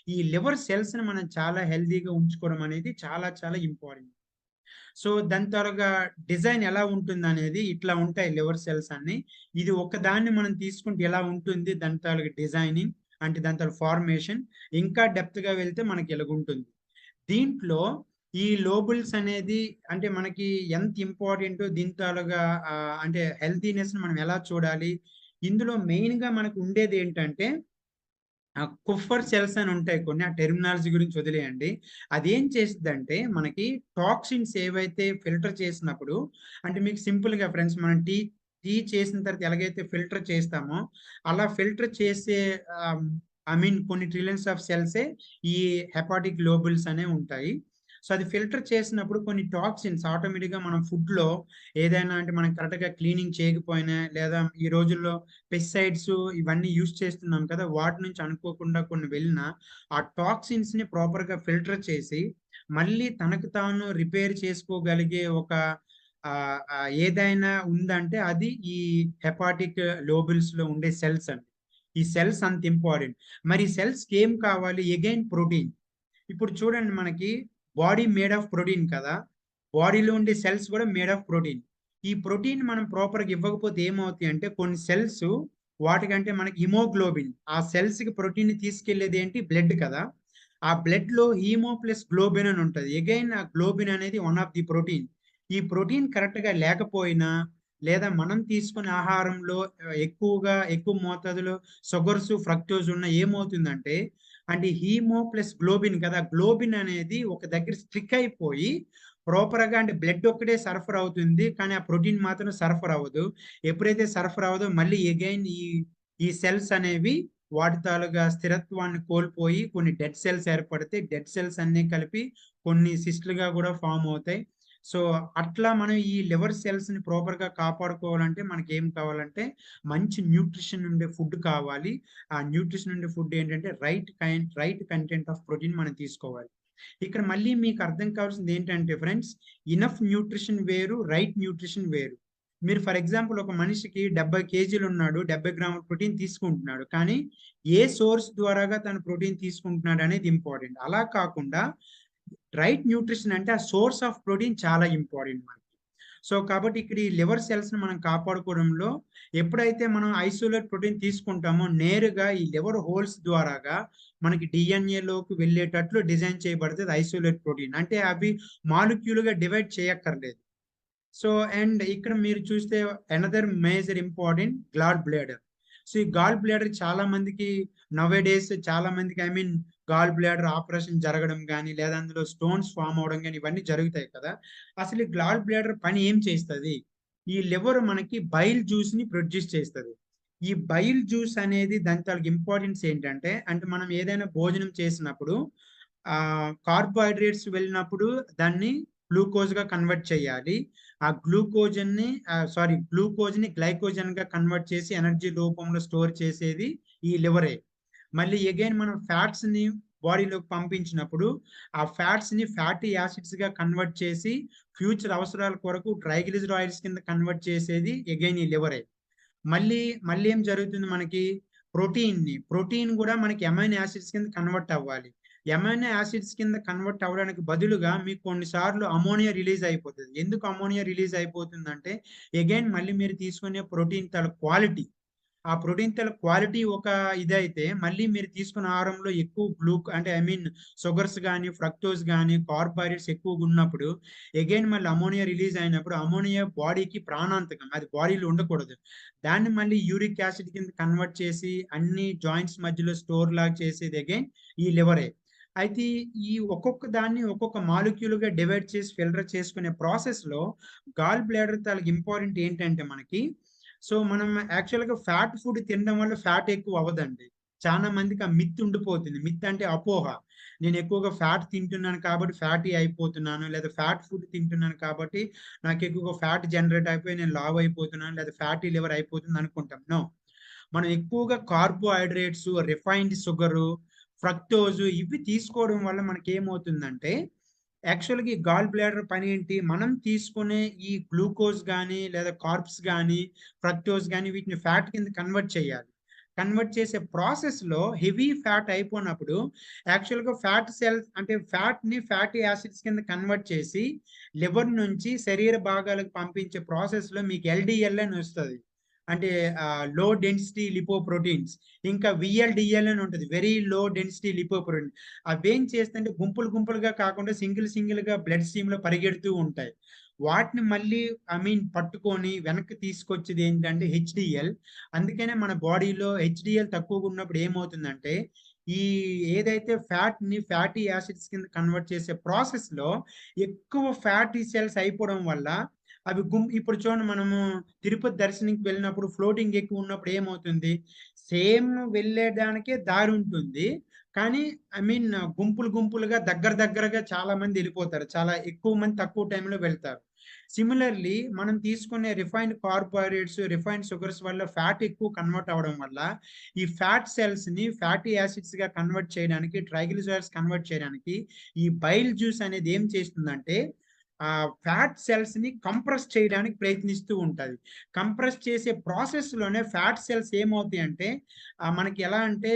ఈ లివర్ సెల్స్‌ని మనం చాలా హెల్తీగా ఉంచుకోవడం అనేది చాలా చాలా ఇంపార్టెంట్. సో, దాని త్వరగా డిజైన్ ఎలా ఉంటుందనేది ఇట్లా ఉంటాయి లివర్ సెల్స్ అన్నీ. ఇది ఒక్కదాన్ని మనం తీసుకుంటే ఎలా ఉంటుంది దాని తాలూకా డిజైనింగ్ అంటే దాని తాలూకా ఫార్మేషన్. ఇంకా డెప్త్‌గా వెళ్తే మనకి ఇలాగుంటుంది. దీంట్లో ఈ లోబుల్స్ అనేది అంటే మనకి ఎంత ఇంపార్టెంటో దీని తాలూకా అంటే హెల్తీనెస్‌ని మనం ఎలా చూడాలి? ఇందులో మెయిన్‌గా మనకు ఉండేదేంటంటే కుఫర్ సెల్స్ అని ఉంటాయి కొన్ని. ఆ టెర్మినాలజీ గురించి వదిలేయండి. అదేం చేసిద్దంటే మనకి టాక్సిన్స్ ఏవైతే ఫిల్టర్ చేసినప్పుడు అంటే మీకు సింపుల్‌గా ఫ్రెండ్స్ మనం టీ టీ చేసిన తర్వాత ఎలాగైతే ఫిల్టర్ చేస్తామో, అలా ఫిల్టర్ చేసే ఆహ్, కొన్ని ట్రిలియన్స్ ఆఫ్ సెల్సే ఈ హెపాటిక్ లోబుల్స్ అనేవి ఉంటాయి. సో, అది ఫిల్టర్ చేసినప్పుడు కొన్ని టాక్సిన్స్ ఆటోమేటిక్‌గా మనం ఫుడ్‌లో ఏదైనా అంటే మనం కరెక్ట్‌గా క్లీనింగ్ చేయకపోయినా లేదా ఈ రోజుల్లో పెస్టిసైడ్స్ ఇవన్నీ యూజ్ చేస్తున్నాం కదా! వాటి నుంచి అనుకోకుండా కొన్ని వెళ్ళినా, ఆ టాక్సిన్స్‌ని ప్రాపర్‌గా ఫిల్టర్ చేసి, మళ్ళీ తనకు తాను రిపేర్ చేసుకోగలిగే ఒక ఏదైనా ఉందంటే అది ఈ హెపాటిక్ లోబుల్స్‌లో ఉండే సెల్స్ అండి. ఈ సెల్స్ అంత ఇంపార్టెంట్. మరి ఈ సెల్స్‌కి ఏం కావాలి? Again protein. ఇప్పుడు చూడండి మనకి బాడీ మేడ్ ఆఫ్ ప్రోటీన్ కదా! బాడీలో ఉండే సెల్స్ కూడా మేడ్ ఆఫ్ ప్రోటీన్. ఈ ప్రోటీన్ మనం ప్రాపర్‌గా ఇవ్వకపోతే ఏమవుతాయంటే కొన్ని సెల్స్ వాటికంటే మనకి హిమోగ్లోబిన్ ఆ సెల్స్‌కి ప్రోటీన్‌ని తీసుకెళ్ళేదేంటి బ్లడ్ కదా! ఆ బ్లడ్‌లో హీమో ప్లస్ గ్లోబిన్ అని ఉంటది. అగైన్ ఆ గ్లోబిన్ అనేది వన్ ఆఫ్ ది ప్రోటీన్. ఈ ప్రోటీన్ కరెక్ట్‌గా లేకపోయినా లేదా మనం తీసుకునే ఆహారంలో ఎక్కువ మోతాదులో సుగర్స్, ఫ్రక్టోజ్ ఉన్న ఏమవుతుందంటే అంటే హీమో ప్లస్ గ్లోబిన్ కదా! గ్లోబిన్ అనేది ఒక దగ్గర స్ట్రిక్ అయిపోయి ప్రాపర్‌గా అంటే బ్లడ్ ఒక్కటే సరఫరా అవుతుంది. కానీ ఆ ప్రోటీన్ మాత్రం సరఫరా అవ్వదు. ఎప్పుడైతే సరఫరా అవ్వదో మళ్ళీ అగైన్ ఈ సెల్స్ అనేవి వాటి తాలూకా స్థిరత్వాన్ని కోల్పోయి కొన్ని డెడ్ సెల్స్ ఏర్పడతాయి. డెడ్ సెల్స్ అన్నీ కలిపి కొన్ని సిస్ట్‌లుగా గూడా ఫార్మ్ అవుతాయి. సో, అట్లా మనం ఈ లివర్ సెల్స్‌ని ప్రాపర్‌గా కాపాడుకోవాలంటే మనకేం కావాలంటే మంచి న్యూట్రిషన్ ఉండే ఫుడ్ కావాలి. ఆ న్యూట్రిషన్ ఉండే ఫుడ్ ఏంటంటే రైట్ కంటెంట్ ఆఫ్ ప్రోటీన్ మనం తీసుకోవాలి. ఇక్కడ మళ్ళీ మీకు అర్థం కావాల్సింది ఏంటంటే ఫ్రెండ్స్, ఇనఫ్ న్యూట్రిషన్ వేరు, రైట్ న్యూట్రిషన్ వేరు. మీరు ఫర్ ఎగ్జాంపుల్ ఒక మనిషికి 70 కేజీలు ఉన్నాడు, 70 గ్రాముల ప్రోటీన్ తీసుకుంటున్నాడు. కానీ ఏ సోర్స్ ద్వారాగా తను ప్రోటీన్ తీసుకుంటున్నాడు అనేది ఇంపార్టెంట్. అలా కాకుండా రైట్ న్యూట్రిషన్ అంటే ఆ సోర్స్ ఆఫ్ ప్రోటీన్ చాలా ఇంపార్టెంట్ మనకి. సో, కాబట్టి ఇక్కడ ఈ లివర్ సెల్స్‌ని మనం కాపాడుకోవడంలో ఎప్పుడైతే మనం ఐసోలేట్ ప్రోటీన్ తీసుకుంటామో నేరుగా ఈ లివర్ హోల్స్ ద్వారాగా మనకి డీఎన్ఏలోకి వెళ్ళేటట్లు డిజైన్ చేయబడతది ఐసోలేట్ ప్రోటీన్. అంటే అవి మాలిక్యూల్‌గా డివైడ్ చేయక్కర్లేదు. సో, అండ్ ఇక్కడ మీరు చూస్తే another major important gall bladder. So, ఈ గాల్ బ్లాడర్ చాలా మందికి నౌఎడేస్ చాలా మందికి గాల్ బ్లాడర్ ఆపరేషన్ జరగడం గాని, లేదా అందులో స్టోన్స్ ఫార్మ్ అవ్వడం గాని ఇవన్నీ జరుగుతాయి కదా! అసలు ఈ గాల్ బ్లాడర్ పని ఏం చేస్తది? ఈ లివర్ మనకి బైల్ జ్యూస్‌ని ప్రొడ్యూస్ చేస్తది. ఈ బైల్ జ్యూస్ అనేది దాని తాలూకు ఇంపార్టెన్స్ ఏంటంటే, అంటే మనం ఏదైనా భోజనం చేసినప్పుడు కార్బోహైడ్రేట్స్ వెళ్ళినప్పుడు దాన్ని గ్లూకోజ్‌గా కన్వర్ట్ చేయాలి. ఆ గ్లూకోజ్‌ని గ్లైకోజన్‌గా కన్వర్ట్ చేసి ఎనర్జీ రూపంలో స్టోర్ చేసేది ఈ లివరే. మళ్ళీ అగైన్ మనం ఫ్యాట్స్‌ని బాడీలోకి పంపించినప్పుడు, ఆ ఫ్యాట్స్‌ని ఫ్యాటీ యాసిడ్స్‌గా కన్వర్ట్ చేసి ఫ్యూచర్ అవసరాల కొరకు ట్రైగ్లిజరైడ్స్ కింద కన్వర్ట్ చేసేది అగైన్ ఈ లివరే. మళ్ళీ, మళ్ళీ ఏం జరుగుతుంది మనకి ప్రోటీన్ గూడా మనకి అమైనో యాసిడ్స్ కింద కన్వర్ట్ అవ్వాలి. అమైనో యాసిడ్స్ కింద కన్వర్ట్ అవ్వడానికి బదులుగా మీకు కొన్ని సార్లు అమ్మోనియా రిలీజ్ అయిపోతది. ఎందుకు అమ్మోనియా రిలీజ్ అయిపోతుందంటే, అగైన్ మళ్ళీ మీరు తీసుకునే ప్రోటీన్ క్వాలిటీ. ఆ ప్రోటీన్ క్వాలిటీ ఒక ఇదైతే, మళ్ళీ మీరు తీసుకున్న ఆహారంలో ఎక్కువ అంటే షుగర్స్ గాని, ఫ్రక్టోజ్ గాని, కార్బోహైడ్రేట్స్ ఎక్కువగున్నప్పుడు అగైన్ మళ్ళీ అమ్మోనియా రిలీజ్ అయినప్పుడు అమ్మోనియా బాడీకి ప్రాణాంతకం. అది బాడీలో ఉండకూడదు. దాన్ని మళ్ళీ యూరిక్ యాసిడ్ కింద కన్వర్ట్ చేసి అన్ని జాయింట్స్ మధ్యలో స్టోర్ లాగా చేసేది అగైన్ ఈ లివరే. అయితే ఈ ఒక్కొక్క దాన్ని ఒక్కొక్క మాలిక్యూల్‌గా డివైడ్ చేసి ఫిల్టర్ చేసుకునే ప్రాసెస్‌లో గాల్ బ్లాడర్ తాలూకు ఇంపార్టెంట్ ఏంటంటే మనకి, సో, మనం యాక్చువల్‌గా ఫ్యాట్ ఫుడ్ తినడం వల్ల ఫ్యాట్ ఎక్కువ అవ్వదండి. చానా మందికి ఆ మిత్ ఉండిపోతుంది. మిత్ అంటే అపోహ. నేను ఎక్కువగా ఫ్యాట్ తింటున్నాను కాబట్టి ఫ్యాటీ అయిపోతున్నాను. లేదా ఫ్యాట్ ఫుడ్ తింటున్నాను కాబట్టి నాకు ఎక్కువగా ఫ్యాట్ జనరేట్ అయిపోయి నేను లావు అయిపోతున్నాను. లేదా ఫ్యాటీ లివర్ అయిపోతుంది అనుకుంటాం. నో. మనం ఎక్కువగా కార్బోహైడ్రేట్స్, రిఫైన్డ్ షుగరు, ఫ్రక్టోజ్ ఇవి తీసుకోవడం వల్ల మనకేమవుతుందంటే, యాక్చువల్‌గా ఈ గాల్ బ్లాడర్ పనేంటి? మనం తీసుకునే ఈ గ్లూకోజ్ గాని, లేదా కార్బ్స్ గాని, ఫ్రక్టోజ్ గాని వీటిని ఫ్యాట్ కింద కన్వర్ట్ చేయాలి. కన్వర్ట్ చేసే ప్రాసెస్‌లో హెవీ ఫ్యాట్ అయిపోయినప్పుడు యాక్చువల్‌గా ఫ్యాట్ సెల్స్ అంటే ఫ్యాట్‌ని ఫ్యాటీ యాసిడ్స్ కింద కన్వర్ట్ చేసి లివర్ నుంచి శరీర భాగాలకు పంపించే ప్రాసెస్‌లో మీకు ఎల్‌డీఎల్ అని వస్తది. అంటే లో డెన్సిటీ లిపోప్రోటీన్స్. ఇంకా వీఎల్‌డీఎల్ అని ఉంటది. Very low density lipoprotein. అవేం చేస్తాయంటే గుంపులు గుంపులుగా కాకుండా సింగిల్‌గా బ్లడ్ స్ట్రీమ్‌లో పరిగెడుతూ ఉంటాయి. వాటిని మళ్ళీ పట్టుకొని వెనక్కి తీసుకొచ్చేది ఏంటంటే హెచ్‌డీఎల్. అందుకనే మన బాడీలో హెచ్‌డీఎల్ తక్కువగున్నప్పుడు ఏమవుతుందంటే, ఈ ఏదైతే ఫ్యాట్‌ని ఫ్యాటీ యాసిడ్స్ కింద కన్వర్ట్ చేసే ప్రాసెస్‌లో ఎక్కువ ఫ్యాటీ సెల్స్ అయిపోవడం వల్ల అవి ఇప్పుడు చూడండి మనము తిరుపతి దర్శనంకి వెళ్ళినప్పుడు ఫ్లోటింగ్ ఎక్కువున్నప్పుడు ఏమవుతుంది? సేమ్ వెళ్ళేదానికే దారుంటుంది. కానీ గుంపులుగా దగ్గరగా చాలా మందెళ్ళిపోతారు. చాలా ఎక్కువ మంది తక్కువ టైంలో వెళ్తారు. సిమిలర్‌లీ మనం తీసుకునే రిఫైన్డ్ కార్బోహైడ్రేట్స్, రిఫైన్డ్ షుగర్స్ వల్ల ఫ్యాట్ ఎక్కువ కన్వర్ట్ అవ్వడం వల్ల, ఈ ఫ్యాట్ సెల్స్‌ని ఫ్యాటీ యాసిడ్స్‌గా కన్వర్ట్ చేయడానికి, ట్రైగ్లిజరైడ్స్ కన్వర్ట్ చేయడానికి ఈ బైల్ జ్యూస్ అనేది ఏం చేస్తుందంటే, ఫ్యాట్ సెల్స్‌ని కంప్రెస్ చేయడానికి ప్రయత్నిస్తూ ఉంటది. కంప్రెస్ చేసే ప్రాసెస్‌లోనే ఫ్యాట్ సెల్స్ ఏమవుతాయంటే, మనకి ఎలా అంటే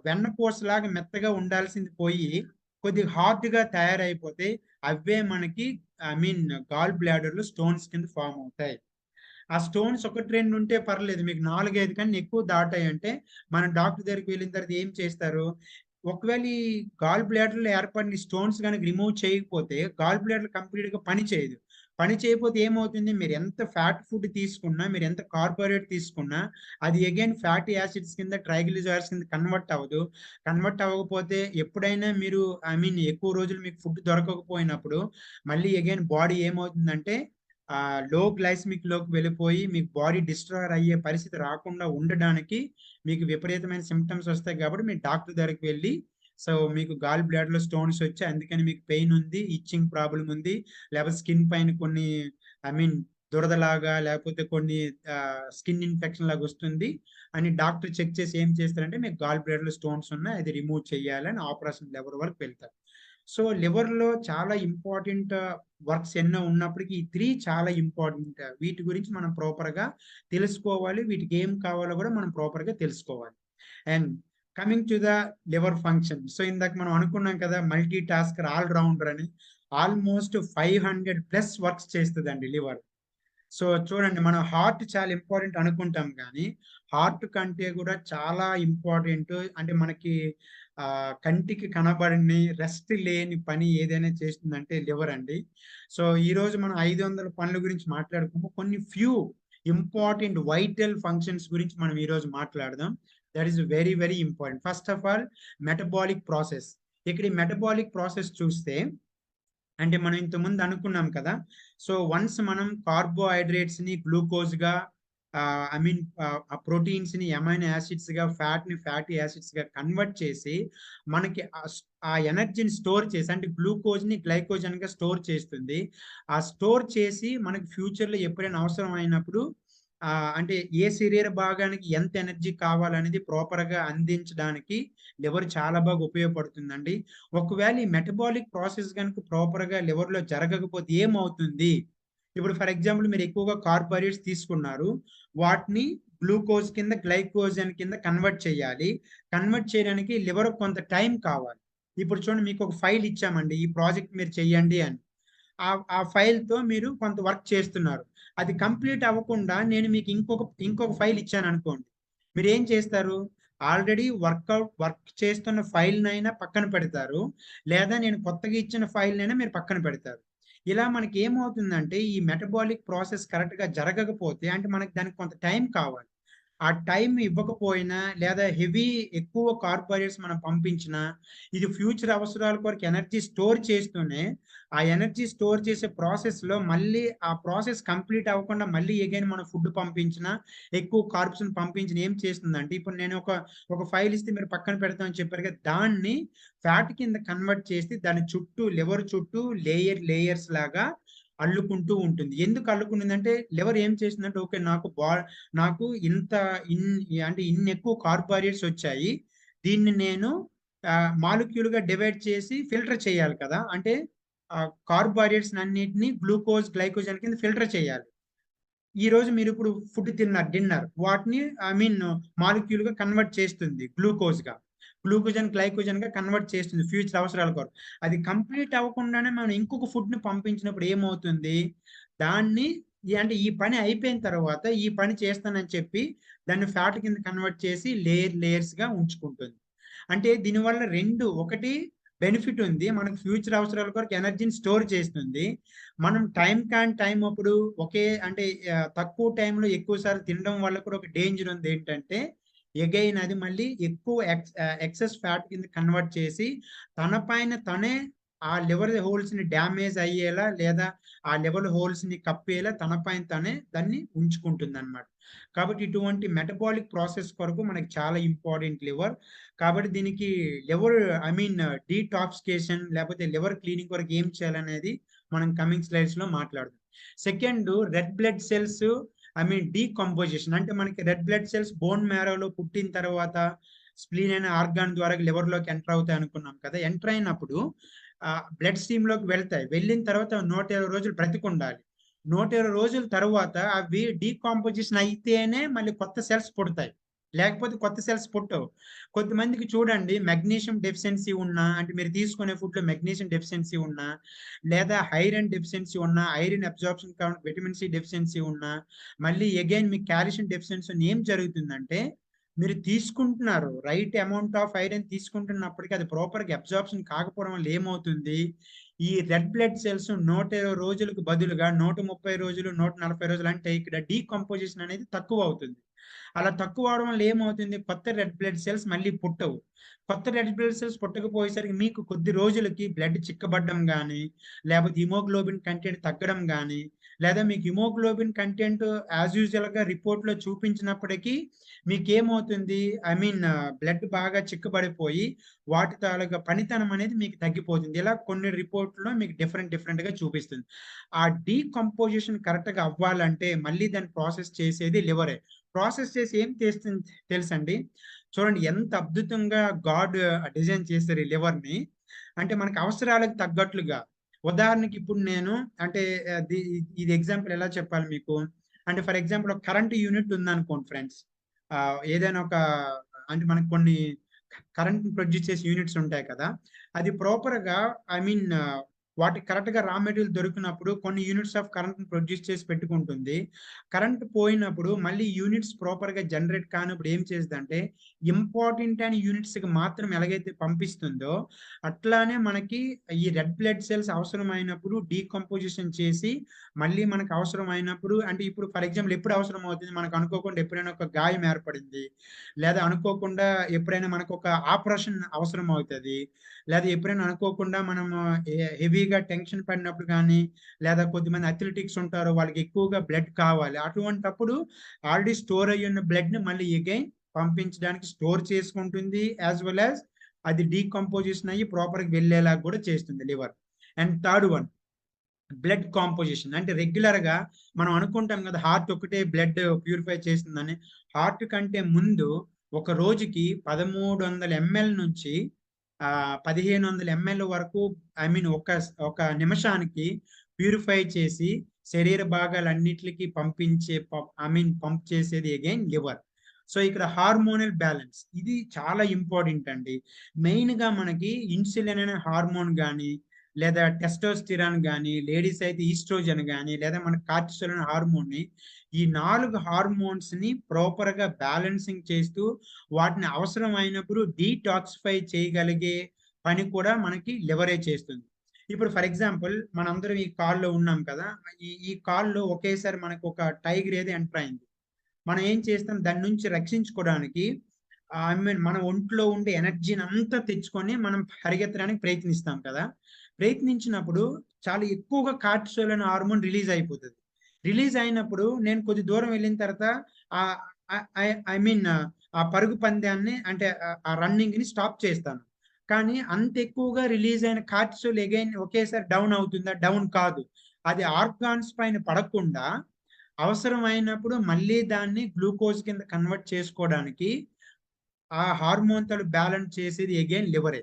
వెన్నపూసలాగా మెత్తగా ఉండాల్సింది పోయి, కొద్దిగా హార్డ్‌గా తయారైపోతే అవే మనకి గాల్ బ్లాడర్‌లో స్టోన్స్ కింద ఫార్మ్ అవుతాయి. ఆ స్టోన్స్ 1, 2 ఉంటే పర్లేదు. మీకు 4, 5 కన్నా ఎక్కువ దాటాయంటే, మనం డాక్టర్ దగ్గరికి వెళ్ళిన తర్వాత ఏం చేస్తారు? ఒకవేళ ఈ గాల్ బ్లాడర్‌లో ఏర్పడిన స్టోన్స్ గనక రిమూవ్ చేయకపోతే, గాల్ బ్లాడర్ కంప్లీట్‌గా పని చేయదు. పని చేయకపోతే ఏమవుతుంది? మీరెంత ఫ్యాట్ ఫుడ్ తీసుకున్నా, మీరెంత కార్బోహైడ్రేట్ తీసుకున్నా, అది అగైన్ ఫ్యాటీ యాసిడ్స్ కింద, ట్రైగ్లిజరైడ్స్ కింద కన్వర్ట్ అవ్వదు. కన్వర్ట్ అవ్వకపోతే ఎప్పుడైనా మీరు ఎక్కువ రోజులు మీకు ఫుడ్ దొరకకపోయినప్పుడు, మళ్ళీ అగైన్ బాడీ ఏమవుతుందంటే లో గ్లైసెమిక్‌లోకి వెళ్ళిపోయి మీకు బాడీ డిస్ట్రాయర్ అయ్యే పరిస్థితి రాకుండా ఉండడానికి మీకు విపరీతమైన సింప్టమ్స్ వస్తాయి కాబట్టి మీరు డాక్టర్ దగ్గరికి వెళ్లి సో, మీకు గాల్ బ్లాడర్‌లో స్టోన్స్ వచ్చాయి. అందుకని మీకు పెయిన్ ఉంది. ఇచ్చింగ్ ప్రాబ్లమ్ ఉంది. లేకపోతే స్కిన్ పైన కొన్ని ఐ మీన్ దురదలాగా లేకపోతే కొన్ని స్కిన్ ఇన్ఫెక్షన్ లాగా వస్తుంది అని డాక్టర్ చెక్ చేసి ఏం చేస్తారంటే మీకు గాల్ బ్లాడర్‌లో స్టోన్స్ ఉన్నాయి. అది రిమూవ్ చేయాలని ఆపరేషన్ లెవెల్ వరకు వెళ్తారు. సో లివర్‌లో చాలా ఇంపార్టెంట్ వర్క్స్ ఎన్నో ఉన్నప్పటికీ ఈ 3 చాలా ఇంపార్టెంట్. వీటి గురించి మనం ప్రాపర్‌గా తెలుసుకోవాలి. వీటికి ఏం కావాలో కూడా మనం ప్రాపర్‌గా తెలుసుకోవాలి. And coming to the liver function. So ఇందాక మనం అనుకున్నాం కదా! మల్టీ టాస్కర్, ఆల్ రౌండర్ అని. ఆల్‌మోస్ట్ 500+ వర్క్స్ చేస్తదండి లివర్. సో చూడండి, మనం హార్ట్ చాలా ఇంపార్టెంట్ అనుకుంటాం గానీ, హార్ట్ కంటే గూడా చాలా ఇంపార్టెంట్ అంటే మనకి కంటికి కనబడని, రెస్ట్ లేని పని ఏదైనా చేస్తుందంటే లివర్ అండి. సో ఈరోజు మనం 500 పనుల గురించి మాట్లాడుకుందాం. కొన్ని ఫ్యూ ఇంపార్టెంట్ వైటల్ ఫంక్షన్స్ గురించి మనం ఈరోజు మాట్లాడదాం. That is very, very important. First of all metabolic process. ఇక్కడ ఈ మెటబాలిక్ ప్రాసెస్ చూస్తే అంటే మనం ఇంతకుముందు అనుకున్నాం కదా! సో, వన్స్ మనం కార్బోహైడ్రేట్స్‌ని గ్లూకోజ్‌గా ఆ ప్రోటీన్స్‌ని అమైనో యాసిడ్స్‌గా, ఫ్యాట్‌ని ఫ్యాటీ యాసిడ్స్‌గా కన్వర్ట్ చేసి, మనకి ఆ ఎనర్జీని స్టోర్ చేసి అంటే గ్లూకోజ్‌ని గ్లైకోజన్‌గా స్టోర్ చేస్తుంది. ఆ స్టోర్ చేసి మనకి ఫ్యూచర్‌లో ఎప్పుడైనా అవసరం అయినప్పుడు అంటే ఏ శరీర భాగానికి ఎంత ఎనర్జీ కావాలనేది ప్రాపర్‌గా అందించడానికి లివర్ చాలా బాగా ఉపయోగపడుతుందండి. ఒకవేళ ఈ మెటబాలిక్ ప్రాసెస్ గనుక ప్రాపర్‌గా లివర్‌లో జరగకపోతే ఏమవుతుంది? ఇప్పుడు ఫర్ ఎగ్జాంపుల్ మీరు ఎక్కువగా కార్బోహైడ్రేట్స్ తీసుకున్నారు. వాటిని గ్లూకోజ్ కింద, గ్లైకోజన్ కింద కన్వర్ట్ చేయాలి. కన్వర్ట్ చేయడానికి లివర్‌కి కొంత టైం కావాలి. ఇప్పుడు చూడండి, మీకు ఒక ఫైల్ ఇచ్చామండి. ఈ ప్రాజెక్ట్ మీరు చేయండి అని. ఆ ఫైల్‌తో మీరు కొంత వర్క్ చేస్తున్నారు. అది కంప్లీట్ అవ్వకుండా నేను మీకు ఇంకొక ఫైల్ ఇచ్చాననుకోండి. మీరేం చేస్తారు? ఆల్రెడీ వర్క్ చేస్తున్న ఫైల్‌నైనా పక్కన పెడతారు. లేదా నేను కొత్తగా ఇచ్చిన ఫైల్‌నైనా మీరు పక్కన పెడతారు. ఇలా మనకేమవుతుందంటే ఈ మెటబాలిక్ ప్రాసెస్ కరెక్ట్‌గా జరగకపోతే అంటే మనకి దానికి కొంత టైం కావాలి. ఆ టైం ఇవ్వకపోయినా లేదా ఎక్కువ కార్బోహైడ్రేట్స్ మనం పంపించినా, ఇది ఫ్యూచర్ అవసరాల కొరకు ఎనర్జీ స్టోర్ చేస్తూనే, ఆ ఎనర్జీ స్టోర్ చేసే ప్రాసెస్‌లో మళ్ళీ ఆ ప్రాసెస్ కంప్లీట్ అవ్వకుండా మళ్ళీ అగైన్ మనం ఫుడ్ పంపించినా, ఎక్కువ కార్బ్స్‌ని పంపించినా ఏం చేస్తుందంటే, ఇప్పుడు నేను ఒక ఫైల్ ఇస్తే మీరు పక్కన పెడతాం అని చెప్పారు కదా! దాన్ని ఫ్యాట్ కింద కన్వర్ట్ చేసి దాని చుట్టూ లివర్ చుట్టూ లేయర్స్ లాగా అల్లుకుంటూ ఉంటుంది. ఎందుకు అల్లుకుంటుందంటే లివర్ ఏం చేసిందంటే ఓకే. నాకు ఇన్ అంటే ఇన్నెక్కువ కార్బోహైడ్రేట్స్ వచ్చాయి. దీన్ని నేను మాలిక్యూల్‌గా డివైడ్ చేసి ఫిల్టర్ చేయాలి కదా! అంటే కార్బోహైడ్రేట్స్‌నన్నిటిని గ్లూకోజ్, గ్లైకోజన్ కింద ఫిల్టర్ చేయాలి. ఈరోజు మీరిప్పుడు ఫుడ్ తిన్నారు డిన్నర్. వాటిని మాలిక్యూల్‌గా కన్వర్ట్ చేస్తుంది గ్లూకోజ్‌గా. గ్లూకోజన్, గ్లైకోజన్‌గా కన్వర్ట్ చేస్తుంది ఫ్యూచర్ అవసరాల కొరకు. అది కంప్లీట్ అవ్వకుండానే మనం ఇంకొక ఫుడ్‌ని పంపించినప్పుడు ఏమవుతుంది? దాన్ని అంటే ఈ పని అయిపోయిన తర్వాత ఈ పని చేస్తానని చెప్పి దాన్ని ఫ్యాట్ కింద కన్వర్ట్ చేసి లేయర్స్‌గా ఉంచుకుంటుంది. అంటే దీనివల్ల 2 ఒకటి బెనిఫిట్ ఉంది. మనకు ఫ్యూచర్ అవసరాల కొరకు ఎనర్జీని స్టోర్ చేస్తుంది. మనం టైమ్ అప్పుడు అంటే తక్కువ టైంలో ఎక్కువ సార్లు తినడం వల్ల కూడా ఒక డేంజర్ ఉంది. ఏంటంటే అగైన్ అది మళ్ళీ ఎక్కువ ఎక్సెస్ ఫ్యాట్ కింద కన్వర్ట్ చేసి తన పైన తనే ఆ లివర్ హోల్స్‌ని డ్యామేజ్ అయ్యేలా లేదా ఆ లివర్ హోల్స్‌ని కప్పేలా తన పైన తనే దాన్ని ఉంచుకుంటుందన్నమాట. కాబట్టి ఇటువంటి మెటబాలిక్ ప్రాసెస్ కొరకు మనకి చాలా ఇంపార్టెంట్ లివర్. కాబట్టి దీనికి లివర్ డీటాక్సికేషన్ లేకపోతే లివర్ క్లీనింగ్ కొరకు ఏం చేయాలనేది మనం కమింగ్ స్లైడ్స్‌లో మాట్లాడదాం. Second, red blood cells decomposition అంటే మనకి రెడ్ బ్లడ్ సెల్స్ బోన్ మ్యారోలో పుట్టిన తర్వాత స్ప్లీన్ అనే ఆర్గాన్ ద్వారా లివర్‌లోకి ఎంటర్ అవుతాయి అనుకున్నాం కదా! ఎంటర్ అయినప్పుడు బ్లడ్ స్ట్రీమ్‌లోకి వెళ్తాయి. వెళ్ళిన తర్వాత 120 రోజులు బ్రతికుండాలి. 120 రోజుల తరువాత అవి డీకంపోజిషన్ అయితేనే మళ్ళీ కొత్త సెల్స్ పుడతాయి. లేకపోతే కొత్త సెల్స్ పుట్టవు. కొంతమందికి చూడండి, మెగ్నీషియం డెఫిషియన్సీ ఉన్నా అంటే మీరు తీసుకునే ఫుడ్‌లో మెగ్నీషియం డెఫిషియన్సీ ఉన్నా, లేదా ఐరన్ డెఫిషియన్సీ ఉన్నా, iron absorption vitamin C deficiency ఉన్నా, మళ్ళీ అగైన్ మీకు కాల్షియం డెఫిషియన్సీ ఉన్న ఏం జరుగుతుందంటే, మీరు తీసుకుంటున్నారు. రైట్ అమౌంట్ ఆఫ్ ఐరన్ తీసుకుంటున్నప్పటికీ అది ప్రాపర్‌గా అబ్సార్ప్షన్ కాకపోవడం వల్ల ఏమవుతుంది? ఈ రెడ్ బ్లడ్ సెల్స్ 120 రోజులకు బదులుగా 130 రోజులు, 140 రోజులు అంటే ఇక్కడ డీకంపోజిషన్ అనేది తక్కువవుతుంది. అలా తక్కువ అవడం వల్ల ఏమవుతుంది? కొత్త రెడ్ బ్లడ్ సెల్స్ మళ్ళీ పుట్టవు. కొత్త రెడ్ బ్లడ్ సెల్స్ పుట్టకపోయేసరికి మీకు కొద్ది రోజులకి బ్లడ్ చిక్కబడ్డం గానీ, లేపోతే హిమోగ్లోబిన్ కంటెంట్ తగ్గడం గానీ, లేదా మీకు హిమోగ్లోబిన్ కంటెంట్ యాజ్ యూజువల్‌గా రిపోర్ట్‌లో చూపించినప్పటికీ మీకేమవుతుంది? బ్లడ్ బాగా చిక్కబడిపోయి వాటి తాలూకా పనితనం అనేది మీకు తగ్గిపోతుంది. ఇలా కొన్ని రిపోర్ట్‌లో మీకు డిఫరెంట్‌గా చూపిస్తుంది. ఆ డీకంపోజిషన్ కరెక్ట్‌గా అవ్వాలంటే మళ్ళీ దాన్ని ప్రాసెస్ చేసేది లివరే. ప్రాసెస్ చేసి ఏం చేస్తుంది తెలుసండి? చూడండి ఎంత అద్భుతంగా గాడ్ డిజైన్ చేశారు ఈ లివర్‌ని. అంటే మనకి అవసరాలకు తగ్గట్లుగా. ఉదాహరణకి ఇప్పుడు నేను అంటే ఇది ఎగ్జాంపుల్ ఎలా చెప్పాలి మీకు? అంటే ఫర్ ఎగ్జాంపుల్ ఒక కరెంట్ యూనిట్ ఉందనుకోండి ఫ్రెండ్స్. ఏదైనా ఒక అంటే మనకు కొన్ని కరెంట్‌ని ప్రొడ్యూస్ చేసే యూనిట్స్ ఉంటాయి కదా! అది ప్రాపర్‌గా ఐ మీన్ వాటికి కరెక్ట్‌గా రా మెటీరియల్ దొరికినప్పుడు కొన్ని యూనిట్స్ ఆఫ్ కరెంట్‌ని ప్రొడ్యూస్ చేసి పెట్టుకుంటుంది. కరెంట్ పోయినప్పుడు మళ్ళీ యూనిట్స్ ప్రాపర్‌గా జనరేట్ కానప్పుడు ఏం చేస్తదంటే, ఇంపార్టెంట్ అయిన యూనిట్స్‌కి మాత్రం ఎలాగైతే పంపిస్తుందో, అట్లానే మనకి ఈ రెడ్ బ్లడ్ సెల్స్ అవసరమైనప్పుడు డీకంపోజిషన్ చేసి, మళ్ళీ మనకు అవసరమైనప్పుడు అంటే ఇప్పుడు ఫర్ ఎగ్జాంపుల్ ఎప్పుడు అవసరం అవుతుంది? మనకు అనుకోకుండా ఎప్పుడైనా ఒక గాయం ఏర్పడింది. లేదా అనుకోకుండా ఎప్పుడైనా మనకొక ఆపరేషన్ అవసరం అవుతది. లేదా ఎప్పుడైనా అనుకోకుండా మనము హెవీగా టెన్షన్ పడినప్పుడు గానీ, లేదా కొద్దిమంది అథ్లెటిక్స్ ఉంటారు. వాళ్ళకి ఎక్కువగా బ్లడ్ కావాలి. అటువంటప్పుడు ఆల్రెడీ స్టోర్ అయ్యున్న బ్లడ్‌ని మళ్ళీ అగైన్ పంపించడానికి స్టోర్ చేసుకుంటుంది. యాస్ వెల్ యాస్ అది డీకంపోజిషన్ అయ్యి ప్రాపర్‌గా వెళ్ళేలాగా గూడా చేస్తుంది liver. And third one blood composition. అంటే రెగ్యులర్‌గా మనం అనుకుంటాం గదా! హార్ట్ ఒక్కటే బ్లడ్ ప్యూరిఫై చేస్తుందని. హార్ట్ కంటే ముందు ఒక రోజుకి 1300 ఎంఎల్ నుంచి 1500 ఎంఎల్ వరకు ఐ మీన్ ఒక నిమిషానికి ప్యూరిఫై చేసి శరీర భాగాలన్నిట్లికి పంపించే ఐ మీన్ పంప్ చేసేది అగైన్ లివర్. సో, ఇక్కడ హార్మోనల్ బ్యాలెన్స్ ఇది చాలా ఇంపార్టెంట్ అండి. మెయిన్‌గా మనకి ఇన్సులిన్ అనే హార్మోన్ గాని లేదా టెస్టోస్టిరాన్ గాని, లేడీస్ అయితే ఈస్ట్రోజన్ గాని, లేదా మన కార్టిసోల్ అనే హార్మోన్‌ని ఈ 4 హార్మోన్స్‌ని ప్రాపర్‌గా బ్యాలెన్సింగ్ చేస్తూ, వాటిని అవసరమైనప్పుడు డీటాక్సిఫై చేయగలిగే పని కూడా మనకి లివరే చేస్తుంది. ఇప్పుడు ఫర్ ఎగ్జాంపుల్ మనందరం ఈ కాల్‌లో ఉన్నాం కదా! ఈ కాల్‌లో ఒకేసారి మనకొక టైగర్ ఏదో ఎంటర్ అయింది. మనం ఏం చేస్తాం దాని నుంచి రక్షించుకోవడానికి ఐ మీన్ మన ఒంట్లో ఉండే ఎనర్జీని అంతా తెచ్చుకొని మనం పరిగెత్తడానికి ప్రయత్నిస్తాం కదా! ప్రయత్నించినప్పుడు చాలా ఎక్కువగా కార్టిసోల్ అనే హార్మోన్ రిలీజ్ అయిపోతది. రిలీజ్ అయినప్పుడు నేను కొద్ది దూరం వెళ్ళిన తర్వాత ఆహ్, ఐ మీన్ ఆ పరుగు పందాన్ని అంటే ఆ రన్నింగ్‌ని స్టాప్ చేస్తాను. కానీ అంత ఎక్కువగా రిలీజ్ అయిన కార్టిసోల్ అగైన్ ఒకేసారి డౌన్ అవుతుందా? డౌన్ కాదు. అది ఆర్గాన్స్ పైన పడకుండా అవసరమైనప్పుడు మళ్ళీ దాన్ని గ్లూకోజ్ కింద కన్వర్ట్ చేసుకోవడానికి ఆ హార్మోన్‌తోని బ్యాలెన్స్ చేసేది అగైన్ లివరే.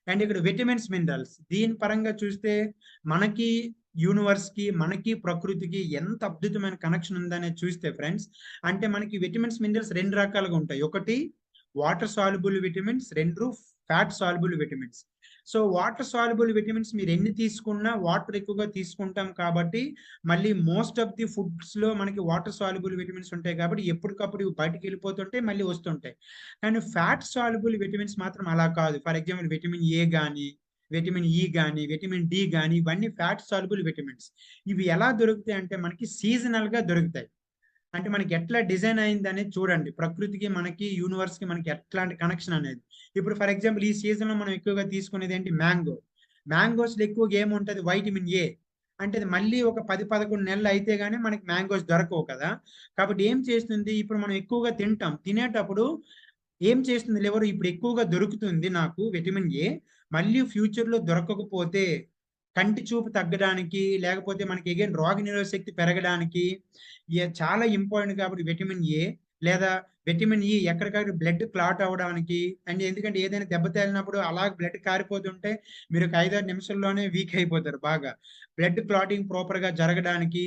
అండ్ ఇక్కడ విటమిన్స్, మినరల్స్ దీని పరంగా చూస్తే మనకి యూనివర్స్‌కి, మనకి ప్రకృతికి ఎంత అద్భుతమైన కనెక్షన్ ఉందనేది చూస్తే ఫ్రెండ్స్, అంటే మనకి విటమిన్స్, మినరల్స్ 2 రకాలుగా ఉంటాయి. ఒకటి water soluble vitamins, 2 fat soluble vitamins. So, water soluble vitamins మీరు ఎన్ని తీసుకున్నా వాటర్ ఎక్కువగా తీసుకుంటాం కాబట్టి, మళ్ళీ మోస్ట్ ఆఫ్ ది ఫుడ్స్‌లో మనకి వాటర్ సాల్యుబుల్ విటమిన్స్ ఉంటాయి కాబట్టి ఎప్పటికప్పుడు ఇవి బయటికెళ్ళిపోతుంటాయి, మళ్ళీ వస్తుంటాయి. కానీ ఫ్యాట్ సాల్యుబుల్ విటమిన్స్ మాత్రం అలా కాదు. ఫర్ ఎగ్జాంపుల్ విటమిన్ ఏ గాని, విటమిన్ ఇ గాని, విటమిన్ డి గాని ఇవన్నీ ఫ్యాట్ సాల్యుబుల్ విటమిన్స్. ఇవి ఎలా దొరుకుతాయి అంటే మనకి సీజనల్‌గా దొరుకుతాయి. అంటే మనకి ఎట్లా డిజైన్ అయిందనేది చూడండి. ప్రకృతికి, మనకి, యూనివర్స్‌కి మనకి ఎట్లాంటి కనెక్షన్ అనేది. ఇప్పుడు ఫర్ ఎగ్జాంపుల్ ఈ సీజన్‌లో మనం ఎక్కువగా తీసుకునేదేంటి మ్యాంగో. మ్యాంగోస్‌లో ఎక్కువగా ఏముంటది వైటమిన్ ఏ. అంటే అది మళ్ళీ ఒక 10, 11 నెలలు అయితే గాని మనకి మ్యాంగోస్ దొరకవు కదా! కాబట్టి ఏం చేస్తుంది ఇప్పుడు మనం ఎక్కువగా తింటాం. తినేటప్పుడు ఏం చేస్తుంది లివర్ ఇప్పుడు ఎక్కువగా దొరుకుతుంది నాకు విటమిన్ ఏ. మళ్ళీ ఫ్యూచర్‌లో దొరకకపోతే కంటి చూపు తగ్గడానికి, లేకపోతే మనకి అగైన్ రోగనిరోధక శక్తి పెరగడానికి చాలా ఇంపార్టెంట్ కాబట్టి విటమిన్ ఏ లేదా విటమిన్ ఇ ఎక్కడికక్కడ బ్లడ్ క్లాట్ అవ్వడానికి అండ్ ఎందుకంటే ఏదైనా దెబ్బ తగిలినప్పుడు అలా బ్లడ్ కారిపోతుంటే మీరు ఒక 5, 6 నిమిషాల్లోనే వీక్ అయిపోతారు బాగా. బ్లడ్ క్లాటింగ్ ప్రాపర్‌గా జరగడానికి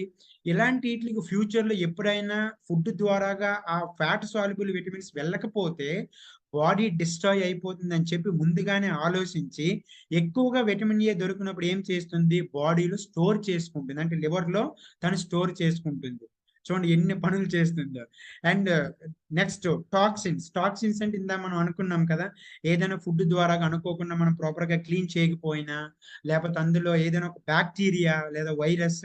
ఇలాంటి ఈట్లికి ఫ్యూచర్‌లో ఎప్పుడైనా ఫుడ్ ద్వారాగా ఆ ఫ్యాట్ సాల్యుబుల్ విటమిన్స్ వెళ్ళకపోతే బాడీ డిస్ట్రాయ్ అయిపోతుందని చెప్పి ముందుగానే ఆలోచించి ఎక్కువగా విటమిన్ ఏ దొరికినప్పుడు ఏం చేస్తుంది? బాడీలో స్టోర్ చేసుకుంటుంది. అంటే లివర్‌లో తను స్టోర్ చేసుకుంటుంది. చూడండి ఎన్ని పనులు చేస్తుందో. And next toxins. టాక్సిన్స్ అంటే ఇందాక మనం అనుకున్నాం కదా! ఏదైనా ఫుడ్ ద్వారా అనుకోకుండా మనం ప్రాపర్‌గా క్లీన్ చేయకపోయినా, లేపోతే అందులో ఏదైనా ఒక బాక్టీరియా లేదా వైరస్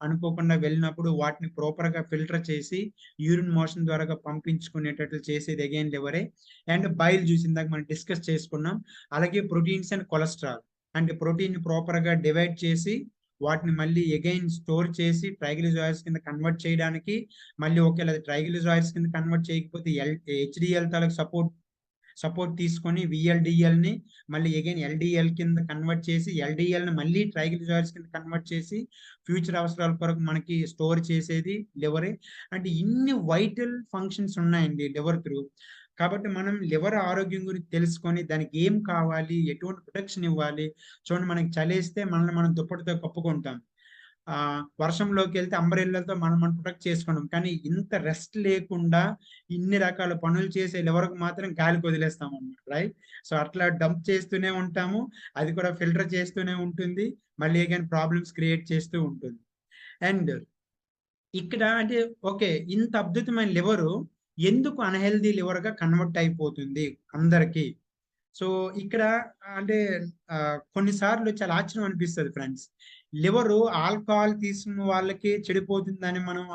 అనుకోకుండా వెళ్ళినప్పుడు వాటిని ప్రాపర్‌గా ఫిల్టర్ చేసి యూరిన్ మోషన్ ద్వారాగా పంపించుకునేటట్లు చేసేది అగైన్ లివరే. అండ్ బైల్ జ్యూస్ ఇందాక మనం డిస్కస్ చేసుకున్నాం. అలాగే ప్రోటీన్స్ అండ్ కొలెస్ట్రాల్. అంటే ప్రోటీన్‌ని ప్రాపర్‌గా డివైడ్ చేసి వాటిని మళ్ళీ అగైన్ స్టోర్ చేసి ట్రైగ్లిజరాయిడ్స్ కింద కన్వర్ట్ చేయడానికి, మళ్ళీ ఒకవేళ అది ట్రైగ్లిజరాయిడ్స్ కింద కన్వర్ట్ చేయకపోతే హెచ్‌డీఎల్ తాలూకు సపోర్ట్ సపోర్ట్ తీసుకొని విఎల్డిఎల్ని మళ్ళీ అగైన్ ఎల్డిఎల్ కింద కన్వర్ట్ చేసి ఎల్డిఎల్ని మళ్ళీ ట్రైగ్లిజరైడ్స్ కింద కన్వర్ట్ చేసి ఫ్యూచర్ అవసరాల కొరకు మనకి స్టోర్ చేసేది లివరే. అంటే ఇన్ని వైటల్ ఫంక్షన్స్ ఉన్నాయండి లివర్ త్రూ. కాబట్టి మనం లివర్ ఆరోగ్యం గురించి తెలుసుకొని దానికి ఏం కావాలి, ఎటువంటి ప్రొటెక్షన్ ఇవ్వాలి. చూడండి, మనకి చలేస్తే మనల్ని మనం దుప్పటితో కప్పుకుంటాం. వర్షంలోకి వెళ్తే అంబ్రెల్లాతో మనం ప్రొటెక్ట్ చేసుకున్నాం. కానీ ఇంత రెస్ట్ లేకుండా ఇన్ని రకాల పనులు చేసే లివర్కు మాత్రం గాలికి వదిలేస్తాం అన్నమాట, రైట్? సో అట్లా డంప్ చేస్తూనే ఉంటాము, అది కూడా ఫిల్టర్ చేస్తూనే ఉంటుంది, మళ్ళీ అగైన్ ప్రాబ్లమ్స్ క్రియేట్ చేస్తూ ఉంటుంది. అండ్ ఇక్కడ అంటే ఓకే, ఇంత అద్భుతమైన లివరు ఎందుకు అన్హెల్దీ లివర్గా కన్వర్ట్ అయిపోతుంది అందరికీ? సో ఇక్కడ అంటే కొన్నిసార్లు చాలా ఆశ్చర్యం అనిపిస్తుంది ఫ్రెండ్స్. లివరు ఆల్కహాల్ తీసుకున్న వాళ్ళకి చెడిపోతుందని మనం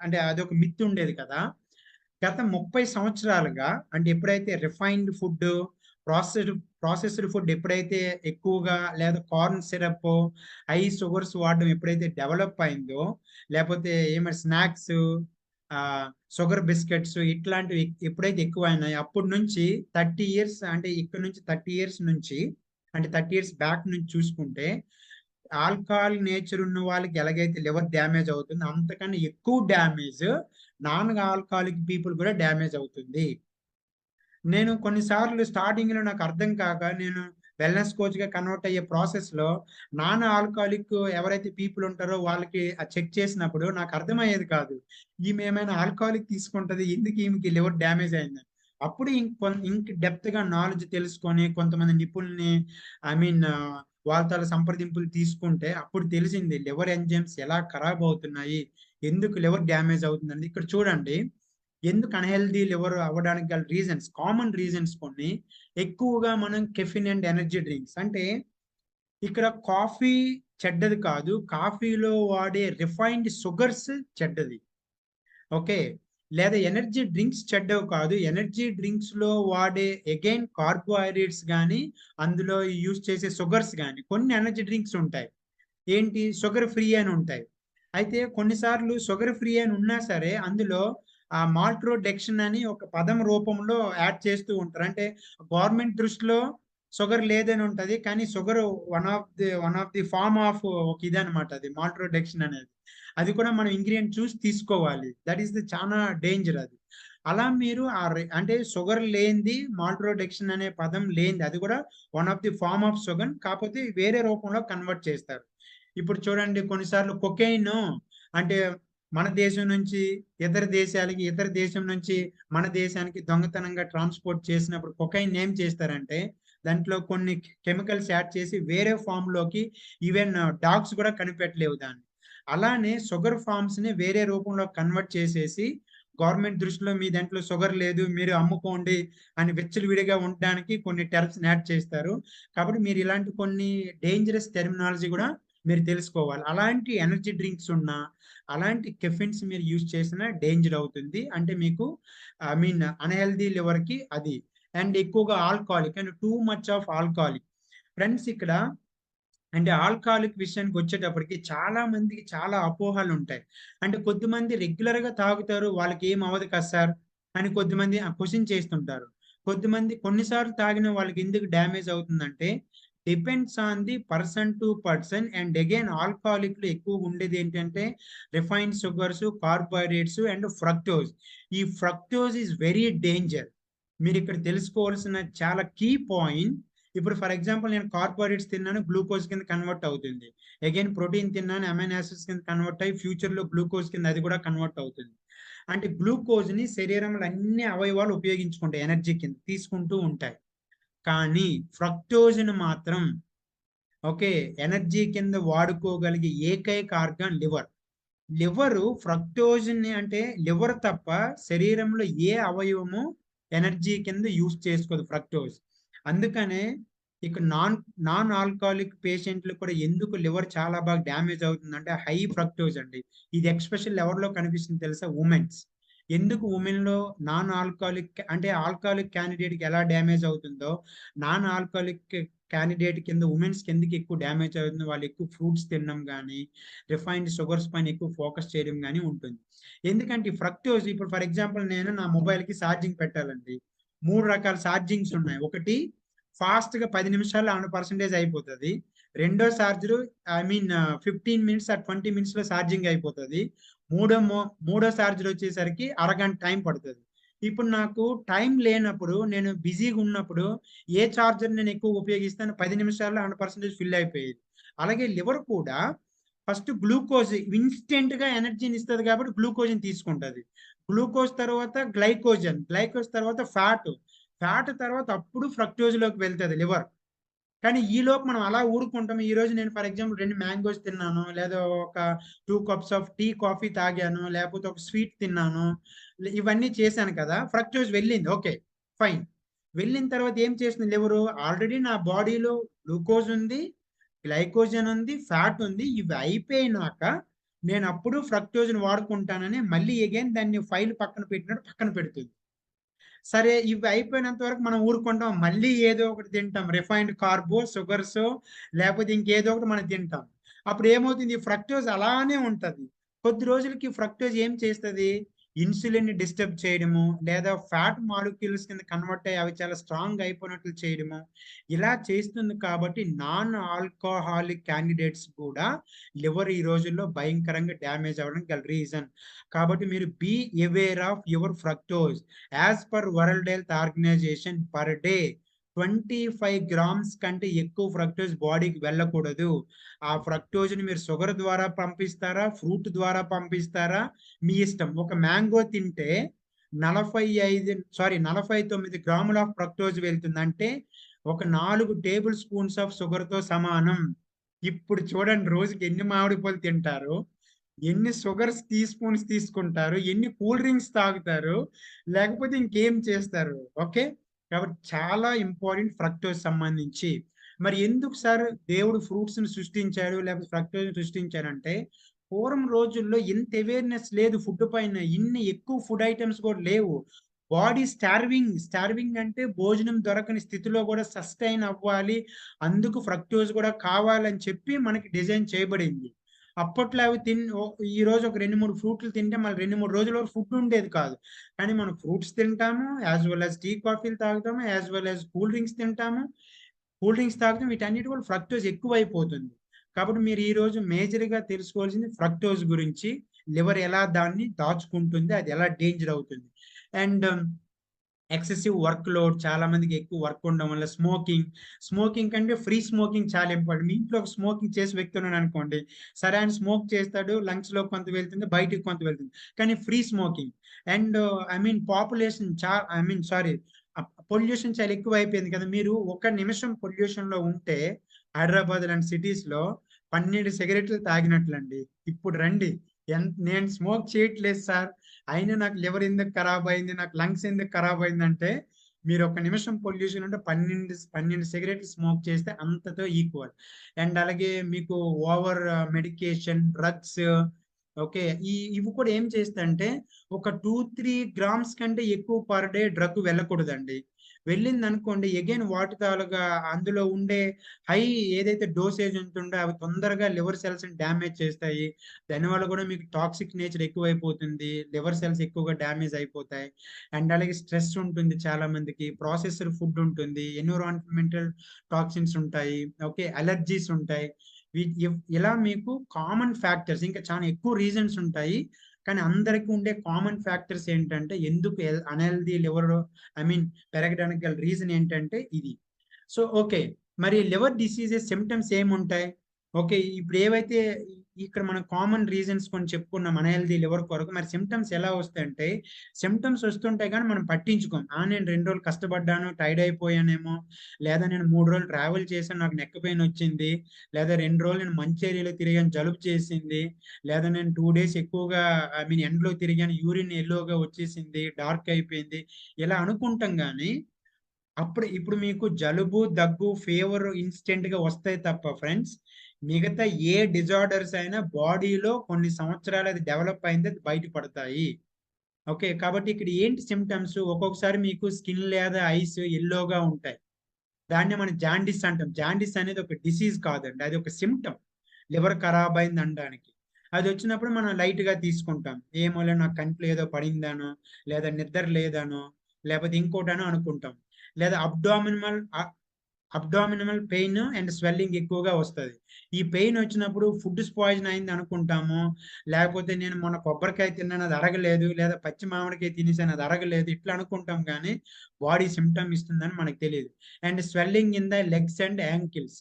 అంటే అదొక మిత్ ఉండేది కదా. గత 30 సంవత్సరాలుగా అంటే ఎప్పుడైతే రిఫైన్డ్ ఫుడ్, ప్రాసెస్డ్ ఫుడ్ ఎప్పుడైతే ఎక్కువగా, లేదా కార్న్ సిరప్, హై షుగర్స్ వాడడం ఎప్పుడైతే డెవలప్ అయిందో, లేకపోతే ఏమైనా స్నాక్స్, షుగర్ బిస్కెట్స్ ఇట్లాంటివి ఎప్పుడైతే ఎక్కువైనాయి, అప్పటి నుంచి 30 ఇయర్స్ అంటే ఇక్కడ నుంచి 30 ఇయర్స్ నుంచి అంటే 30 ఇయర్స్ బ్యాక్ నుంచి చూసుకుంటే ఆల్కహాల్ నేచర్ ఉన్న వాళ్ళకి ఎలాగైతే లివర్ డ్యామేజ్ అవుతుంది, అంతకన్నా ఎక్కువ డ్యామేజ్ నాన్ ఆల్కహాలిక్ పీపుల్ కూడా డ్యామేజ్ అవుతుంది. నేను కొన్నిసార్లు స్టార్టింగ్లో నాకు అర్థం కాక నేను వెల్నెస్ కోచ్గా కన్వర్ట్ అయ్యే ప్రాసెస్లో నాన్ ఆల్కహాలిక్ ఎవరైతే పీపుల్ ఉంటారో వాళ్ళకి చెక్ చేసినప్పుడు నాకు అర్థమయ్యేది కాదు, ఈమె ఏమైనా ఆల్కహాలిక్ తీసుకుంటుంది, ఎందుకు ఈమెకి లివర్ డ్యామేజ్ అయిందని. అప్పుడు ఇంక డెప్త్గా నాలెడ్జ్ తెలుసుకొని కొంతమంది నిపుణుల్ని ఐ మీన్ వాళ్ళతో సంప్రదింపులు తీసుకుంటే అప్పుడు తెలిసింది లివర్ ఎంజైమ్స్ ఎలా ఖరాబ్ అవుతున్నాయి, ఎందుకు లివర్ డ్యామేజ్ అవుతుందండి. ఇక్కడ చూడండి, ఎందుకు అన్హెల్దీ లివర్ అవ్వడానికి గల రీజన్స్, కామన్ రీజన్స్ కొన్ని. ఎక్కువగా మనం కెఫిన్ అండ్ ఎనర్జీ డ్రింక్స్, అంటే ఇక్కడ కాఫీ చెడ్డది కాదు, కాఫీలో వాడే రిఫైన్డ్ షుగర్స్ చెడ్డది, ఓకే? లేదా ఎనర్జీ డ్రింక్స్ చెడ్డవి కాదు, ఎనర్జీ డ్రింక్స్ లో వాడే అగైన్ కార్బోహైడ్రేట్స్ కానీ, అందులో యూజ్ చేసే షుగర్స్ కానీ, కొన్ని ఎనర్జీ డ్రింక్స్ ఉంటాయి ఏంటి షుగర్ ఫ్రీ అని ఉంటాయి. అయితే కొన్నిసార్లు షుగర్ ఫ్రీ అని ఉన్నా సరే అందులో ఆ మాల్ట్రోడెక్షన్ అని ఒక పదం రూపంలో యాడ్ చేస్తూ ఉంటారు. అంటే గవర్నమెంట్ దృష్టిలో షుగర్ లేదని ఉంటది, కానీ sugar one of the form of ఒక ఇదనమాట అది మాల్ట్రోడెక్షన్ అనేది. అది కూడా మనం ఇంగ్రీడియంట్ చూసి తీసుకోవాలి, దట్ ఈస్ ది చాలా డేంజర్ అది. అలా మీరు అంటే షుగర్ లేనిది, మాల్ట్రోడెక్షన్ అనే పదం లేనిది, అది కూడా one of the form of sugar, కాకపోతే వేరే రూపంలో కన్వర్ట్ చేస్తారు. ఇప్పుడు చూడండి, కొన్నిసార్లు కొకైన్ అంటే మన దేశం నుంచి ఇతర దేశాలకి, ఇతర దేశం నుంచి మన దేశానికి దొంగతనంగా ట్రాన్స్పోర్ట్ చేసినప్పుడు కొకైన్ ఏం చేస్తారంటే దాంట్లో కొన్ని కెమికల్స్ యాడ్ చేసి వేరే ఫామ్ లోకి, ఈవెన్ డాగ్స్ కూడా కనిపెట్టలేవు దాన్ని. అలానే షుగర్ ఫార్మ్స్ ని వేరే రూపంలో కన్వర్ట్ చేసేసి గవర్నమెంట్ దృష్టిలో మీ దాంట్లో షుగర్ లేదు, మీరు అమ్ముకోండి అని విచ్చలవిడిగా ఉండడానికి కొన్ని టర్మ్స్ యాడ్ చేస్తారు. కాబట్టి మీరు ఇలాంటి కొన్ని డేంజరస్ టెర్మినాలజీ కూడా మీరు తెలుసుకోవాలి. అలాంటి ఎనర్జీ డ్రింక్స్ ఉన్నా, అలాంటి కెఫిన్స్ మీరు యూజ్ చేసినా డేంజర్ అవుతుంది. అంటే మీకు ఐ మీన్ అన్హెల్దీ లివర్కి అది. అండ్ ఎక్కువగా alcoholic and two much of alcoholic. Friends ఇక్కడ అంటే ఆల్కహాలిక్ విషయానికి వచ్చేటప్పటికి చాలా మందికి చాలా అపోహలు ఉంటాయి. అంటే కొద్దిమంది రెగ్యులర్గా తాగుతారు, వాళ్ళకి ఏం అవ్వదు కదా సార్ అని కొద్దిమంది క్వశ్చన్ చేస్తుంటారు. కొద్దిమంది కొన్నిసార్లు తాగిన వాళ్ళకి ఎందుకు డ్యామేజ్ అవుతుందంటే depends on the person to person. And again alcoholic లో ఎక్కువ ఉండేది ఏంటంటే refined sugars, carbohydrates and fructose. ఈ ఫ్రక్టోజ్ ఈజ్ వెరీ డేంజర్. మీరు ఇక్కడ తెలుసుకోవాల్సిన చాలా కీ పాయింట్. ఇప్పుడు ఫర్ ఎగ్జాంపుల్ నేను కార్బోహైడ్రేట్స్ తిన్నాను, గ్లూకోజ్ కింద కన్వర్ట్ అవుతుంది. అగైన్ ప్రోటీన్ తిన్నాను, అమైనో యాసిడ్స్ కింద కన్వర్ట్ అయ్యి ఫ్యూచర్ లో గ్లూకోజ్ కింద అది కూడా కన్వర్ట్ అవుతుంది. అంటే గ్లూకోజ్ ని శరీరంలో అన్ని అవయవాలు ఉపయోగించుకుంటాయి, ఎనర్జీ కింద తీసుకుంటూ ఉంటాయి. కానీ ఫ్రక్టోజ్ని మాత్రం ఓకే ఎనర్జీ కింద వాడుకోగలిగే ఏకైక ఆర్గాన్ లివర్. లివరు ఫ్రక్టోజ్ని అంటే లివర్ తప్ప శరీరంలో ఏ అవయవము ఎనర్జీ కింద యూజ్ చేసుకోదు ఫ్రక్టోజ్. అందుకనే ఇక నాన్ ఆల్కహాలిక్ పేషెంట్లు కూడా ఎందుకు లివర్ చాలా బాగా డ్యామేజ్ అవుతుందంటే హై ఫ్రక్టోజ్ అండి. ఇది ఎక్స్పెషల్ ఎవరిలో కనిపిస్తుంది తెలుసా? ఉమెన్స్. ఎందుకు ఉమెన్లో నాన్ ఆల్కహాలిక్ అంటే ఆల్కహాలిక్ క్యాండిడేట్కి ఎలా డ్యామేజ్ అవుతుందో నాన్ ఆల్కహాలిక్ క్యాండిడేట్ కింద ఉమెన్స్కి ఎందుకు ఎక్కువ డ్యామేజ్ అవుతుంది? వాళ్ళు ఎక్కువ ఫ్రూట్స్ తినడం కానీ, రిఫైన్డ్ షుగర్స్ పైన ఎక్కువ ఫోకస్ చేయడం కానీ ఉంటుంది. ఎందుకంటే ఫ్రక్టోజ్ ఇప్పుడు ఫర్ ఎగ్జాంపుల్ నేను నా మొబైల్కి ఛార్జింగ్ పెట్టాలండి, 3 రకాల ఛార్జింగ్స్ ఉన్నాయి. ఒకటి ఫాస్ట్‌గా 10 నిమిషాల్లో 100% అయిపోతది. రెండో charger I mean 15 minutes or 20 మినిట్స్‌లో ఛార్జింగ్ అయిపోతది. మూడో ఛార్జర్ వచ్చేసరికి అరగంట టైం పడతది. ఇప్పుడు నాకు టైం లేనప్పుడు, నేను బిజీగా ఉన్నప్పుడు ఏ ఛార్జర్ నేను ఎక్కువ ఉపయోగిస్తాను? 10 నిమిషాల్లో 100% ఫిల్ అయిపోయేది. అలాగే లివర్ కూడా ఫస్ట్ గ్లూకోజ్ ఇన్‌స్టంట్‌గా ఎనర్జీని ఇస్తది కాబట్టి గ్లూకోజ్‌ని తీసుకుంటది. గ్లూకోజ్ తర్వాత గ్లైకోజ్ తర్వాత ఫ్యాట్ తర్వాత అప్పుడు ఫ్రక్టోజ్‌లోకి వెళ్తది లివర్. కానీ ఈలోపు మనం అలా ఊరుకుంటాం. ఈరోజు నేను ఫర్ ఎగ్జాంపుల్ 2 మ్యాంగోస్ తిన్నాను. లేదా ఒక 2 కప్స్ ఆఫ్ టీ, కాఫీ తాగాను. లేకపోతే ఒక స్వీట్ తిన్నాను. ఇవన్నీ చేశాను కదా! ఫ్రక్టోజ్ వెళ్ళింది. ఓకే. ఫైన్. వెళ్ళిన తర్వాత ఏం చేస్తుంది లివరు? ఆల్రెడీ నా బాడీలో గ్లూకోజ్ ఉంది, గ్లైకోజన్ ఉంది, ఫ్యాట్ ఉంది. ఇవి అయిపోయినాక నేనప్పుడు ఫ్రక్టోజ్‌ని వాడుకుంటానని మళ్ళీ అగైన్ దాన్ని ఫైల్ పక్కన పెట్టినట్టు పక్కన పెడుతుంది. సరే ఇవి అయిపోయినంత వరకు మనం ఊరుకుంటాం. మళ్ళీ ఏదో ఒకటి తింటాం. రిఫైన్డ్ కార్బో, సుగర్సో లేపోతే ఇంకేదో ఒకటి మనం తింటాం. అప్పుడు ఏమవుతుంది? ఈ ఫ్రక్టోజ్ అలానే ఉంటది. కొద్ది రోజులకి ఫ్రక్టోజ్ ఏం చేస్తది? ఇన్సులిన్‌ని డిస్టర్బ్ చేయడము, లేదా ఫ్యాట్ మాలిక్యూల్స్ కింద కన్వర్ట్ అయ్యి అవి చాలా స్ట్రాంగ్ అయిపోయినట్లు చేయడము. ఇలా చేస్తుంది కాబట్టి నాన్ ఆల్కహాలిక్ క్యాండిడేట్స్ కూడా లివర్ ఈ రోజుల్లో భయంకరంగా డ్యామేజ్ అవ్వడానికి గల రీజన్. కాబట్టి మీరు be aware of your fructose. As per World Health Organization per day 25 grams కంటే ఎక్కువ ఫ్రక్టోజ్ బాడీకి వెళ్ళకూడదు. ఆ ఫ్రక్టోజ్‌ని మీరు షుగర్ ద్వారా పంపిస్తారా? ఫ్రూట్ ద్వారా పంపిస్తారా? మీ ఇష్టం. ఒక మ్యాంగో తింటే 49 గ్రాముల ఆఫ్ ఫ్రక్టోజ్ వెళ్తుంది. అంటే ఒక 4 టేబుల్ స్పూన్స్ ఆఫ్ షుగర్‌తో సమానం. ఇప్పుడు చూడండి రోజుకి ఎన్ని మామిడి పళ్ళు తింటారో, ఎన్ని షుగర్స్ టీ స్పూన్స్ తీసుకుంటారు, ఎన్ని కూల్ డ్రింక్స్ తాగుతారు, లేకపోతే ఇంకేం చేస్తారు. ఓకే. కాబట్టి చాలా ఇంపార్టెంట్ ఫ్రక్టోజ్ సంబంధించి. మరి ఎందుకు సార్ దేవుడు ఫ్రూట్స్‌ని సృష్టించాడు, లేకపోతే ఫ్రక్టోజ్‌ని సృష్టించాడంటే, పూర్వం రోజుల్లో ఇంత అవేర్‌నెస్ లేదు ఫుడ్ పైన. ఇన్ని ఎక్కువ ఫుడ్ ఐటెమ్స్ కూడా లేవు. బాడీ స్టార్వింగ్ అంటే భోజనం దొరకని స్థితిలో కూడా సస్టైన్ అవ్వాలి. అందుకు ఫ్రక్టోజ్ కూడా కావాలని చెప్పి మనకి డిజైన్ చేయబడింది. అప్పట్లో అవి ఈరోజు ఒక 2, 3 ఫ్రూట్లు తింటే మళ్ళీ 2, 3 రోజుల వరకు ఫుడ్ ఉండేది కాదు. కానీ మనం ఫ్రూట్స్ తింటాము. యాస్ వెల్ యాస్ టీ, కాఫీలు తాగుతాము. As well as cool drinks తింటాము. కూల్ డ్రింక్స్ తాగుతాం. వీటన్నిటి కూడా ఫ్రక్టోజ్ ఎక్కువైపోతుంది. కాబట్టి మీరు ఈరోజు మేజర్‌గా తెలుసుకోవాల్సింది ఫ్రక్టోజ్ గురించి. లివర్ ఎలా దాన్ని దాచుకుంటుంది. అది ఎలా డేంజర్ అవుతుంది. అండ్ ఎక్సెసివ్ వర్క్ లోడ్, చాలా మందికి ఎక్కువ వర్క్ ఉండడం వల్ల స్మోకింగ్ కంటే ఫ్రీ స్మోకింగ్ చాలా ఇంపార్టెంట్. మీ ఇంట్లో ఒక స్మోకింగ్ చేసే వ్యక్తి ఉన్నాడు అనుకోండి. సరే ఆయన స్మోక్ చేస్తాడు. లంగ్స్‌లో కొంత వెళ్తుంది. బయటికి కొంత వెళ్తుంది. కానీ free smoking and I mean population I mean sorry pollution చాలా ఎక్కువ అయిపోయింది కదా! మీరు ఒక నిమిషం పొల్యూషన్‌లో ఉంటే హైదరాబాద్ లాంటి సిటీస్‌లో 12 సిగరెట్లు తాగినట్లండి. ఇప్పుడు రండి. నేను స్మోక్ చేయట్లేదు సార్. అయినా నాకు లివర్ ఎందుకు ఖరాబ్ అయింది? నాకు లంగ్స్ ఎందుకు ఖరాబ్ అయిందంటే, మీరు ఒక నిమిషం పొల్యూషన్ ఉంటే 12 సిగరెట్లు స్మోక్ చేస్తే అంతతో ఈక్వల్. అండ్ అలాగే మీకు ఓవర్ మెడికేషన్, డ్రగ్స్ ఓకే. ఇవి కూడా ఏం చేస్తాయంటే, ఒక 2, 3 గ్రామ్స్ కంటే ఎక్కువ పర్ డే డ్రగ్ వెళ్ళకూడదండి. వెళ్ళిందనుకోండి అగైన్ వాటి తాలూకా అందులో ఉండే హై ఏదైతే డోసేజ్ ఉంటుందో అవి తొందరగా లివర్ సెల్స్‌ని డ్యామేజ్ చేస్తాయి. దానివల్ల కూడా మీకు టాక్సిక్ నేచర్ ఎక్కువైపోతుంది. లివర్ సెల్స్ ఎక్కువగా డ్యామేజ్ అయిపోతాయి. అండ్ అలాగే స్ట్రెస్ ఉంటుంది చాలా మందికి. ప్రాసెస్డ్ ఫుడ్ ఉంటుంది. ఎన్విరాన్మెంటల్ టాక్సిన్స్ ఉంటాయి. ఓకే. అలెర్జీస్ ఉంటాయి. ఇలా మీకు కామన్ ఫ్యాక్టర్స్ ఇంకా చాలా ఎక్కువ రీజన్స్ ఉంటాయి. కానీ అందరికి ఉండే కామన్ ఫ్యాక్టర్స్ ఏంటంటే ఎందుకు అన్‌హెల్తీ లివర్ ఐ మీన్ పెరగడానికి గల రీజన్ ఏంటంటే ఇది. So, okay. మరి లివర్ డిసీజెస్ సింప్టమ్స్ ఏముంటాయి? ఓకే. ఇప్పుడు ఏవైతే ఇక్కడ మనం కామన్ రీజన్స్ కొన్ని చెప్పుకున్నాం అన్‌హెల్తీ లివర్ కొరకు. మరి సింప్టమ్స్ ఎలా వస్తాయంటే, సింప్టమ్స్ వస్తుంటాయి గానీ మనం పట్టించుకోం. నేను 2 రోజులు కష్టపడ్డాను, టైర్డ్ అయిపోయానేమో, లేదా నేను 3 రోజులు ట్రావెల్ చేశాను, నాకు నెక్ పెయిన్ వచ్చింది, లేదా 2 రోజులు నేను మంచి ఏరియాలో తిరిగాను, జలుబు చేసింది, లేదా నేను 2 డేస్ ఎక్కువగా ఐ మీన్ ఎండలో తిరిగాను, యూరిన్ యెల్లోగా వచ్చేసింది, డార్క్ అయిపోయింది. ఇలా అనుకుంటాం గానీ ఇప్పుడు మీకు జలుబు, దగ్గు, ఫీవర్ ఇన్‌స్టంట్‌గా వస్తాయి తప్ప ఫ్రెండ్స్, మిగతా ఏ డిజార్డర్స్ అయినా బాడీలో కొన్ని సంవత్సరాలు అది డెవలప్ అయింది అది బయట పడతాయి. ఓకే. కాబట్టి ఇక్కడ ఏంటి సింప్టమ్స్ ఒక్కొక్కసారి మీకు స్కిన్ లేదా ఐస్ యెల్లోగా ఉంటాయి. దాన్నే మనం జాండీస్ అంటాం. జాండీస్ అనేది ఒక డిసీజ్ కాదండి. అది ఒక సింప్టమ్. లివర్ ఖరాబ్ అయింది అనడానికి. అదొచ్చినప్పుడు మనం లైట్‌గా తీసుకుంటాం. ఏమోలే నాకు కంట్లో ఏదో పడిందనో, లేదా నిద్ర లేదనో, లేకపోతే ఇంకోటనో అనుకుంటాం. లేదా అబ్డామినల్ పెయిన్ అండ్ స్వెల్లింగ్ ఎక్కువగా వస్తది. ఈ పెయిన్ వచ్చినప్పుడు ఫుడ్ పాయిజన్ అయింది అనుకుంటాము. లేకపోతే నేను మొన్న కొబ్బరికాయ తిన్నాను అది అరగలేదు. లేదా పచ్చి మామిడికాయ తినేసాను అది అరగలేదు. ఇట్లా అనుకుంటాం గానీ, బాడీ సింప్టమ్ ఇస్తుందని మనకు తెలీదు. And swelling in the legs and ankles.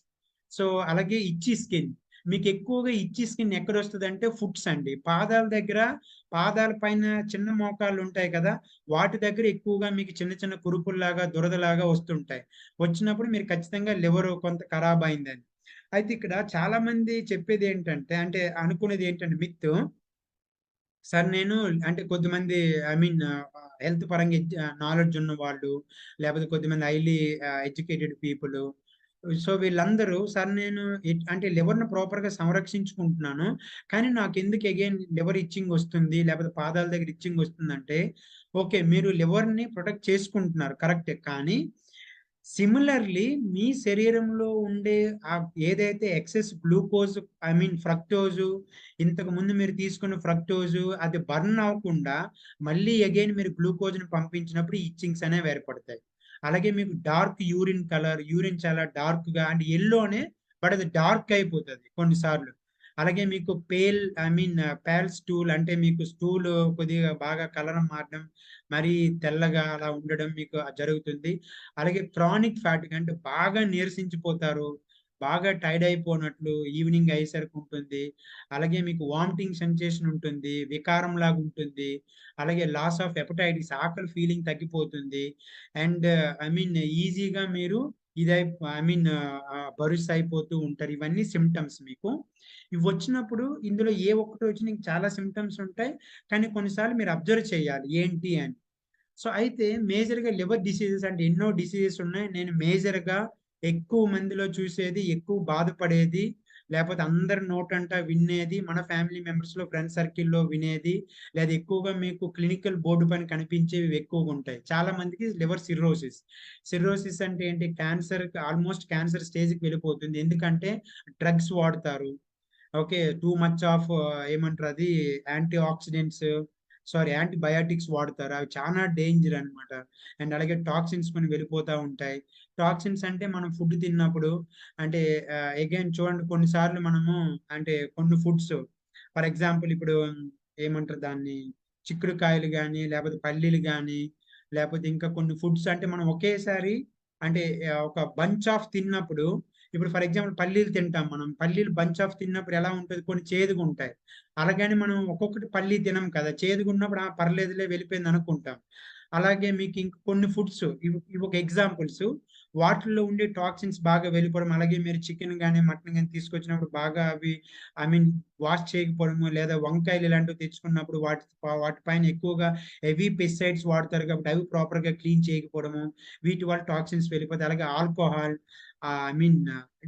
So, అలాగే ఇచ్చీ స్కిన్. మీకు ఎక్కువగా ఇచ్చీ స్కిన్ ఎక్కడొస్తదంటే ఫుట్స్ అండి. పాదాల దగ్గర, పాదాల పైన చిన్న మోకాళ్ళు ఉంటాయి కదా! వాటి దగ్గర ఎక్కువగా మీకు చిన్న చిన్న కురుపుల్లాగా, దురదలాగా వస్తుంటాయి. వచ్చినప్పుడు మీరు ఖచ్చితంగా లివరు కొంత ఖరాబ్ అయిందని. అయితే ఇక్కడ చాలామంది చెప్పేదేంటంటే, అంటే అనుకునేదేంటంటే మిత్తు, సార్ నేను అంటే కొద్దిమంది ఐ మీన్ హెల్త్ పరంగా నాలెడ్జ్ ఉన్న వాళ్ళు, లేపోతే కొద్దిమంది హైలీ ఎడ్యుకేటెడ్ పీపుల్. సో, వీళ్ళందరూ సార్ నేను అంటే లివర్‌ని ప్రాపర్‌గా సంరక్షించుకుంటున్నాను. కానీ నాకెందుకు అగైన్ లివర్ ఇచ్చింగ్ వస్తుంది, లేపోతే పాదాల దగ్గర ఇచ్చింగ్ వస్తుందంటే, ఓకే. మీరు లివర్‌ని ప్రొటెక్ట్ చేసుకుంటున్నారు కరెక్టే. కానీ సిమిలర్‌లీ మీ శరీరంలో ఉండే ఏదైతే excess glucose I mean fructose, ఇంతకుముందు మీరు తీసుకున్న ఫ్రక్టోజు అది బర్న్ అవ్వకుండా మళ్ళీ అగైన్ మీరు గ్లూకోజ్‌ని పంపించినప్పుడు ఈ ఇచ్చింగ్స్ అనేవి ఏర్పడతాయి. అలాగే మీకు డార్క్ యూరిన్ కలర్, యూరిన్ చాలా డార్క్‌గా అండ్ యెల్లోనే బట్ అది డార్క్ అయిపోతది కొన్నిసార్లు. అలాగే మీకు ఐ మీన్ పేల్ స్టూల్ అంటే మీకు స్టూలు కొద్దిగా బాగా కలర్ మారడం, మరీ తెల్లగా అలా ఉండడం మీకు జరుగుతుంది. అలాగే క్రానిక్ ఫాటిగ్ అంటే బాగా నీరసించిపోతారు. బాగా టైర్డ్ అయిపోనట్లు ఈవినింగ్ అయ్యేసరికి ఉంటుంది. అలాగే మీకు వామిటింగ్ సెన్సేషన్ ఉంటుంది. వికారంలాగా ఉంటుంది. అలాగే లాస్ ఆఫ్ హెపటైటిస్ ఆకలి ఫీలింగ్ తగ్గిపోతుంది. అండ్ ఐ మీన్ ఈజీగా మీరు ఇదై ఐ మీన్ బరుసయిపోతూ ఉంటారు. ఇవన్నీ సింప్టమ్స్ మీకు. ఇవొచ్చినప్పుడు ఇందులో ఏ ఒక్కటి వచ్చినా ఇంక చాలా సింప్టమ్స్ ఉంటాయి. కానీ కొన్నిసార్లు మీరు అబ్జర్వ్ చేయాలి ఏంటి అని. సో, అయితే మేజర్‌గా లివర్ డిసీజెస్ అంటే ఎన్నో డిసీజెస్ ఉన్నాయి. నేను మేజర్‌గా ఎక్కువ మందిలో చూసేది, ఎక్కువ బాధపడేది, లేపోతే అందరి నోటంట వినేది, మన ఫ్యామిలీ మెంబర్స్‌లో, ఫ్రెండ్ సర్కిల్‌లో వినేది, లేదా ఎక్కువగా మీకు క్లినికల్ బోర్డ్ పైన కనిపించేవి ఎక్కువగుంటాయి. చాలా మందికి లివర్ సిర్రోసిస్. సిర్రోసిస్ అంటే ఏంటి? ఆల్‌మోస్ట్ క్యాన్సర్ స్టేజ్‌కి వెళ్ళిపోతుంది. ఎందుకంటే డ్రగ్స్ వాడతారు. ఓకే. టూ మచ్ ఆఫ్ ఏమంటారది యాంటీ ఆక్సిడెంట్స్ యాంటీబయాటిక్స్ వాడతారు. అవి చానా డేంజర్ అన్నమాట. అండ్ అలాగే టాక్సిన్స్ కొన్ని వెళ్ళిపోతా ఉంటాయి. టాక్సిన్స్ అంటే మనం ఫుడ్ తిన్నప్పుడు అంటే అగైన్ చూడండి కొన్నిసార్లు మనము అంటే కొన్ని ఫుడ్స్ ఫర్ ఎగ్జాంపుల్ ఇప్పుడు ఏమంటారు దాన్ని చిక్కుడుకాయలు గాని, లేపోతే పల్లీలు గాని, లేపోతే ఇంకా కొన్ని ఫుడ్స్ అంటే మనం ఒకేసారి అంటే ఒక బంచ్ ఆఫ్ తిన్నప్పుడు ఇప్పుడు ఫర్ ఎగ్జాంపుల్ పల్లీలు తింటాం మనం. పల్లీలు బంచ్ ఆఫ్ తిన్నప్పుడు ఎలా ఉంటది? కొన్ని చేదుగుంటాయి. అలాగని మనం ఒక్కొక్కటి పల్లి తినం కదా! చేదుగున్నప్పుడు ఆ! పర్లేదులే వెళ్ళిపోయిందనుకుంటాం. అలాగే మీకు ఇంక కొన్ని ఫుడ్స్ ఇవి ఒక ఎగ్జాంపుల్స్. వాటిల్లో ఉండే టాక్సిన్స్ బాగా వెళ్ళిపోవడం, అలాగే మీరు చికెన్ గాని, మటన్ గాని తీసుకొచ్చినప్పుడు బాగా అవి ఐ మీన్ వాష్ చేయకపోవడము, లేదా వంకాయలు ఇలాంటివి తెచ్చుకున్నప్పుడు వాటి పైన ఎక్కువగా హెవీ పెస్టిసైడ్స్ వాడతారు కాబట్టి అవి ప్రాపర్‌గా క్లీన్ చేయకపోవడము, వీటి వల్ల టాక్సిన్స్ వెళ్ళిపోతాయి. అలాగే ఆల్కహాల్ ఐ మీన్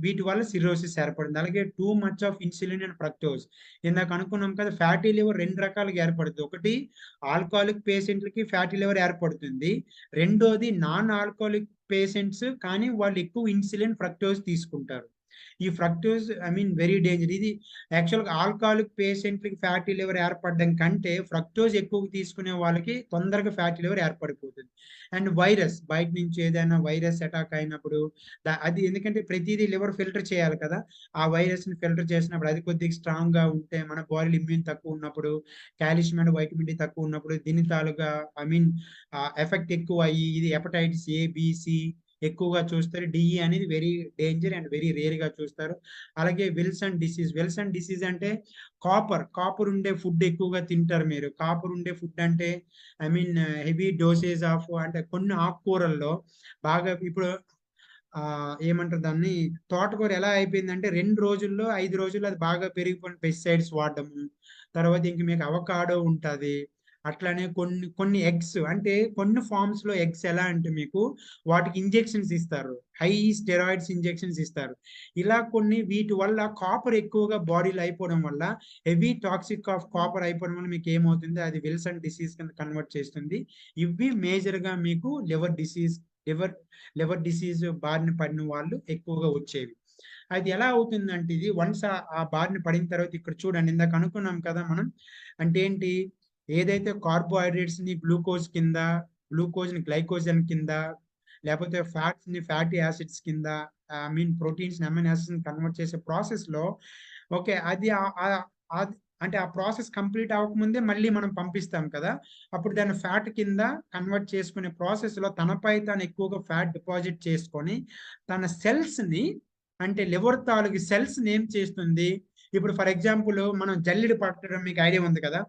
వీటి వల్ల సిర్రోసిస్ ఏర్పడుతుంది. అలాగే two much of insulin and fructose. ఇందాక అనుకున్నాం కదా! ఫ్యాటీ లివర్ 2 రకాలుగా ఏర్పడుద్ది. ఒకటి ఆల్కహాలిక్ పేషెంట్‌లకి ఫ్యాటీ లివర్ ఏర్పడుతుంది. రెండోది నాన్ ఆల్కహాలిక్ పేషెంట్స్ కానీ వాళ్ళు ఎక్కువ ఇన్సులిన్, ఫ్రక్టోజ్ తీసుకుంటారు. ఈ fructose I mean very danger. ఇది యాక్చువల్‌గా ఆల్కహాలిక్ పేషెంట్‌లకి ఫ్యాటీ లివర్ ఏర్పడడం కంటే ఫ్రక్టోజ్ ఎక్కువగా తీసుకునే వాళ్ళకి తొందరగా ఫ్యాటీ లివర్ ఏర్పడిపోతుంది. అండ్ వైరస్ బయట నుంచి ఏదైనా వైరస్ అటాక్ అయినప్పుడు అది ఎందుకంటే ప్రతీదీ లివర్ ఫిల్టర్ చేయాలి కదా! ఆ వైరస్‌ని ఫిల్టర్ చేసినప్పుడు అది కొద్దిగా స్ట్రాంగ్‌గా ఉంటే మన బాడీలో ఇమ్యూన్ తక్కువున్నప్పుడు, కాల్షియం అండ్ వైటమిన్ డి తక్కువున్నప్పుడు దీని తాలూకా ఐ మీన్ ఎఫెక్ట్ ఎక్కువయ్యి ఇది హెపటైటిస్ ఏ, బి, సి ఎక్కువగా చూస్తారు. డీఈ అనేది వెరీ డేంజర్ అండ్ వెరీ రేర్‌గా చూస్తారు. అలాగే విల్సన్ డిసీజ్. విల్సన్ డిసీజ్ అంటే కాపర్ ఉండే ఫుడ్ ఎక్కువగా తింటారు మీరు. కాపర్ ఉండే ఫుడ్ అంటే I mean heavy dosage of అంటే కొన్ని ఆకుకూరల్లో బాగా ఇప్పుడు ఏమంటారు దాన్ని తోటకూర ఎలా అయిపోయిందంటే 2 రోజుల్లో, 5 రోజుల్లో అది బాగా పెరిగిపోయిన పెస్టిసైడ్స్ వాడడము. తర్వాత ఇంక మీకు అవకాడో ఉంటది. అట్లానే కొన్ని కొన్ని ఎగ్స్ అంటే కొన్ని ఫార్మ్స్‌లో ఎగ్స్ ఎలా అంటే మీకు వాటికి ఇంజెక్షన్స్ ఇస్తారు. హై స్టెరాయిడ్స్ ఇంజెక్షన్స్ ఇస్తారు. ఇలా కొన్ని వీటి వల్ల కాపర్ ఎక్కువగా బాడీలో అయిపోవడం వల్ల హెవీ టాక్సిక్ ఆఫ్ కాపర్ అయిపోవడం వల్ల మీకేమవుతుంది అది విల్సన్ డిసీజ్ కింద కన్వర్ట్ చేస్తుంది. ఇవి మేజర్‌గా మీకు లివర్ లివర్ డిసీజ్ బారిన పడిన వాళ్ళు ఎక్కువగా వచ్చేవి. అది ఎలా అవుతుందంటే ఇది వన్స్ ఆ బారిన పడిన తర్వాత ఇక్కడ చూడండి ఇందాక అనుకున్నాం కదా మనం. అంటే ఏంటి? ఏదైతే కార్బోహైడ్రేట్స్‌ని గ్లూకోజ్ కింద, గ్లూకోజ్ ని గ్లైకోజన్ కింద, లేకపోతే ఫ్యాట్స్ ని ఫ్యాటీ యాసిడ్స్ కింద, ప్రోటీన్స్ ని అమైనో యాసిడ్స్ కన్వర్ట్ చేసే ప్రాసెస్ లో ఓకే అది అంటే ఆ ప్రాసెస్ కంప్లీట్ అవ్వకముందే మళ్ళీ మనం పంపిస్తాం కదా, అప్పుడు దాన్ని ఫ్యాట్ కింద కన్వర్ట్ చేసుకునే ప్రాసెస్ లో తనపై తాను ఎక్కువగా ఫ్యాట్ డిపాజిట్ చేసుకొని తన సెల్స్ ని, అంటే లివర్ తాలూకు సెల్స్ ని ఏం చేస్తుంది, ఇప్పుడు ఫర్ ఎగ్జాంపుల్ మనం జల్లెడ పట్టడం మీకు ఐడియా ఉంది కదా,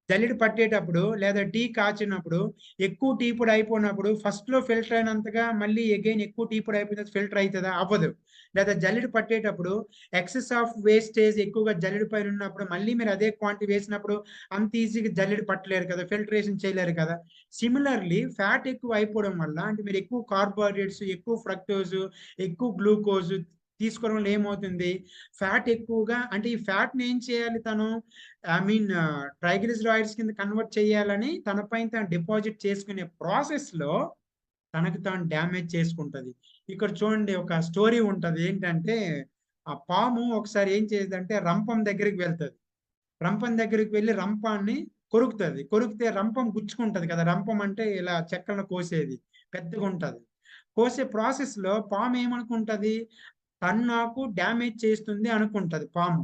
జల్లెడ పట్టేటప్పుడు లేదా టీ కాచినప్పుడు ఎక్కువ టీ పొడి అయిపోయినప్పుడు ఫస్ట్ లో ఫిల్టర్ అయినంతగా మళ్ళీ అగైన్ ఎక్కువ టీ పొడి అయిపోయిన ఫిల్టర్ అవుతుందా, అవ్వదు. లేదా జల్లెడ పట్టేటప్పుడు ఎక్సెస్ ఆఫ్ వేస్టేజ్ ఎక్కువగా జల్లెడ పైన ఉన్నప్పుడు మళ్ళీ మీరు అదే క్వాంటిటీ వేసినప్పుడు అంత ఈజీగా జల్లెడ పట్టలేరు కదా, ఫిల్టరేషన్ చేయలేరు కదా. సిమిలర్లీ ఫ్యాట్ ఎక్కువ అయిపోవడం వల్ల, అంటే మీరు ఎక్కువ కార్బోహైడ్రేట్స్, ఎక్కువ ఫ్రక్టోజ్, ఎక్కువ గ్లూకోజ్ తీసుకోవడం వల్ల ఏమవుతుంది, ఫ్యాట్ ఎక్కువగా, అంటే ఈ ఫ్యాట్ ని ఏం చేయాలి తను, ట్రైగ్లిజరాయిడ్స్ కింద కన్వర్ట్ చేయాలని తనపైన తాను డిపాజిట్ చేసుకునే ప్రాసెస్ లో తనకు తాను డ్యామేజ్ చేసుకుంటది. ఇక్కడ చూడండి ఒక స్టోరీ ఉంటది, ఏంటంటే ఆ పాము ఒకసారి ఏం చేద్దంటే రంపం దగ్గరికి వెళ్తుంది. రంపం దగ్గరికి వెళ్ళి రంపాన్ని కొరుకుతుంది. కొరికితే రంపం గుచ్చుకుంటది కదా, రంపం అంటే ఇలా చెక్కలను కోసేది, పెద్దగా ఉంటది. కోసే ప్రాసెస్ లో పాము ఏమనుకుంటది, తను నాకు డ్యామేజ్ చేస్తుంది అనుకుంటది పాము.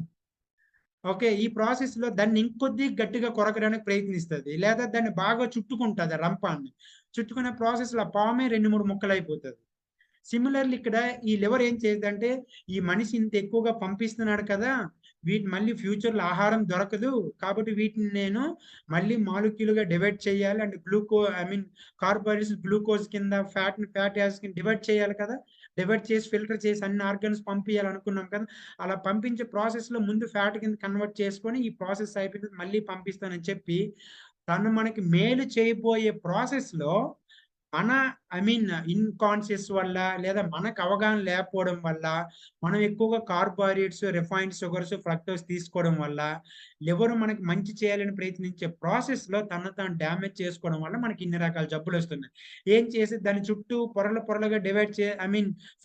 ఓకే. ఈ ప్రాసెస్‌లో దాన్ని ఇంకొద్ది గట్టిగా కొరకడానికి ప్రయత్నిస్తది. లేదా దాన్ని బాగా చుట్టుకుంటది రంపాన్ని. చుట్టుకునే ప్రాసెస్‌లో ఆ పామే 2, 3 ముక్కలైపోతది. సిమిలర్‌లీ ఇక్కడ ఈ లివర్ ఏం చేద్దంటే, ఈ మనిషి ఇంత ఎక్కువగా పంపిస్తున్నాడు కదా, వీటి మళ్ళీ ఫ్యూచర్‌లో ఆహారం దొరకదు. కాబట్టి వీటిని నేను మళ్ళీ మాలిక్యూల్‌గా డివైడ్ చేయాలి. అండ్ కార్బోహైడ్రేట్స్ గ్లూకోజ్ కింద, ఫ్యాట్‌ని ఫ్యాటీ యాసిడ్స్ కింద డివైడ్ చేయాలి కదా. డివైడ్ చేసి ఫిల్టర్ చేసి అన్ని ఆర్గాన్స్ పంపియాలనుకున్నాం కదా. అలా పంపించే ప్రాసెస్‌లో ముందు ఫ్యాట్ కింద కన్వర్ట్ చేసుకొని ఈ ప్రాసెస్ అయిపోయిన తర్వాత మళ్ళీ పంపిస్తానని చెప్పి, తను మనకి మేలు చేయబోయే ప్రాసెస్‌లో మన ఇన్‌కాన్షియస్ వల్ల, లేదా మనకు అవగాహన లేకపోవడం వల్ల, మనం ఎక్కువగా కార్బోహైడ్రేట్స్, రిఫైన్డ్ షుగర్స్, ఫ్రక్టోస్ తీసుకోవడం వల్ల, లివర్ మనకి మంచి చేయాలని ప్రయత్నించే ప్రాసెస్‌లో తనను తాను డ్యామేజ్ చేసుకోవడం వల్ల మనకి ఇన్ని రకాల జబ్బులొస్తున్నాయి. ఏం చేసి దాని చుట్టూ పొరలు పొరలుగా డివైడ్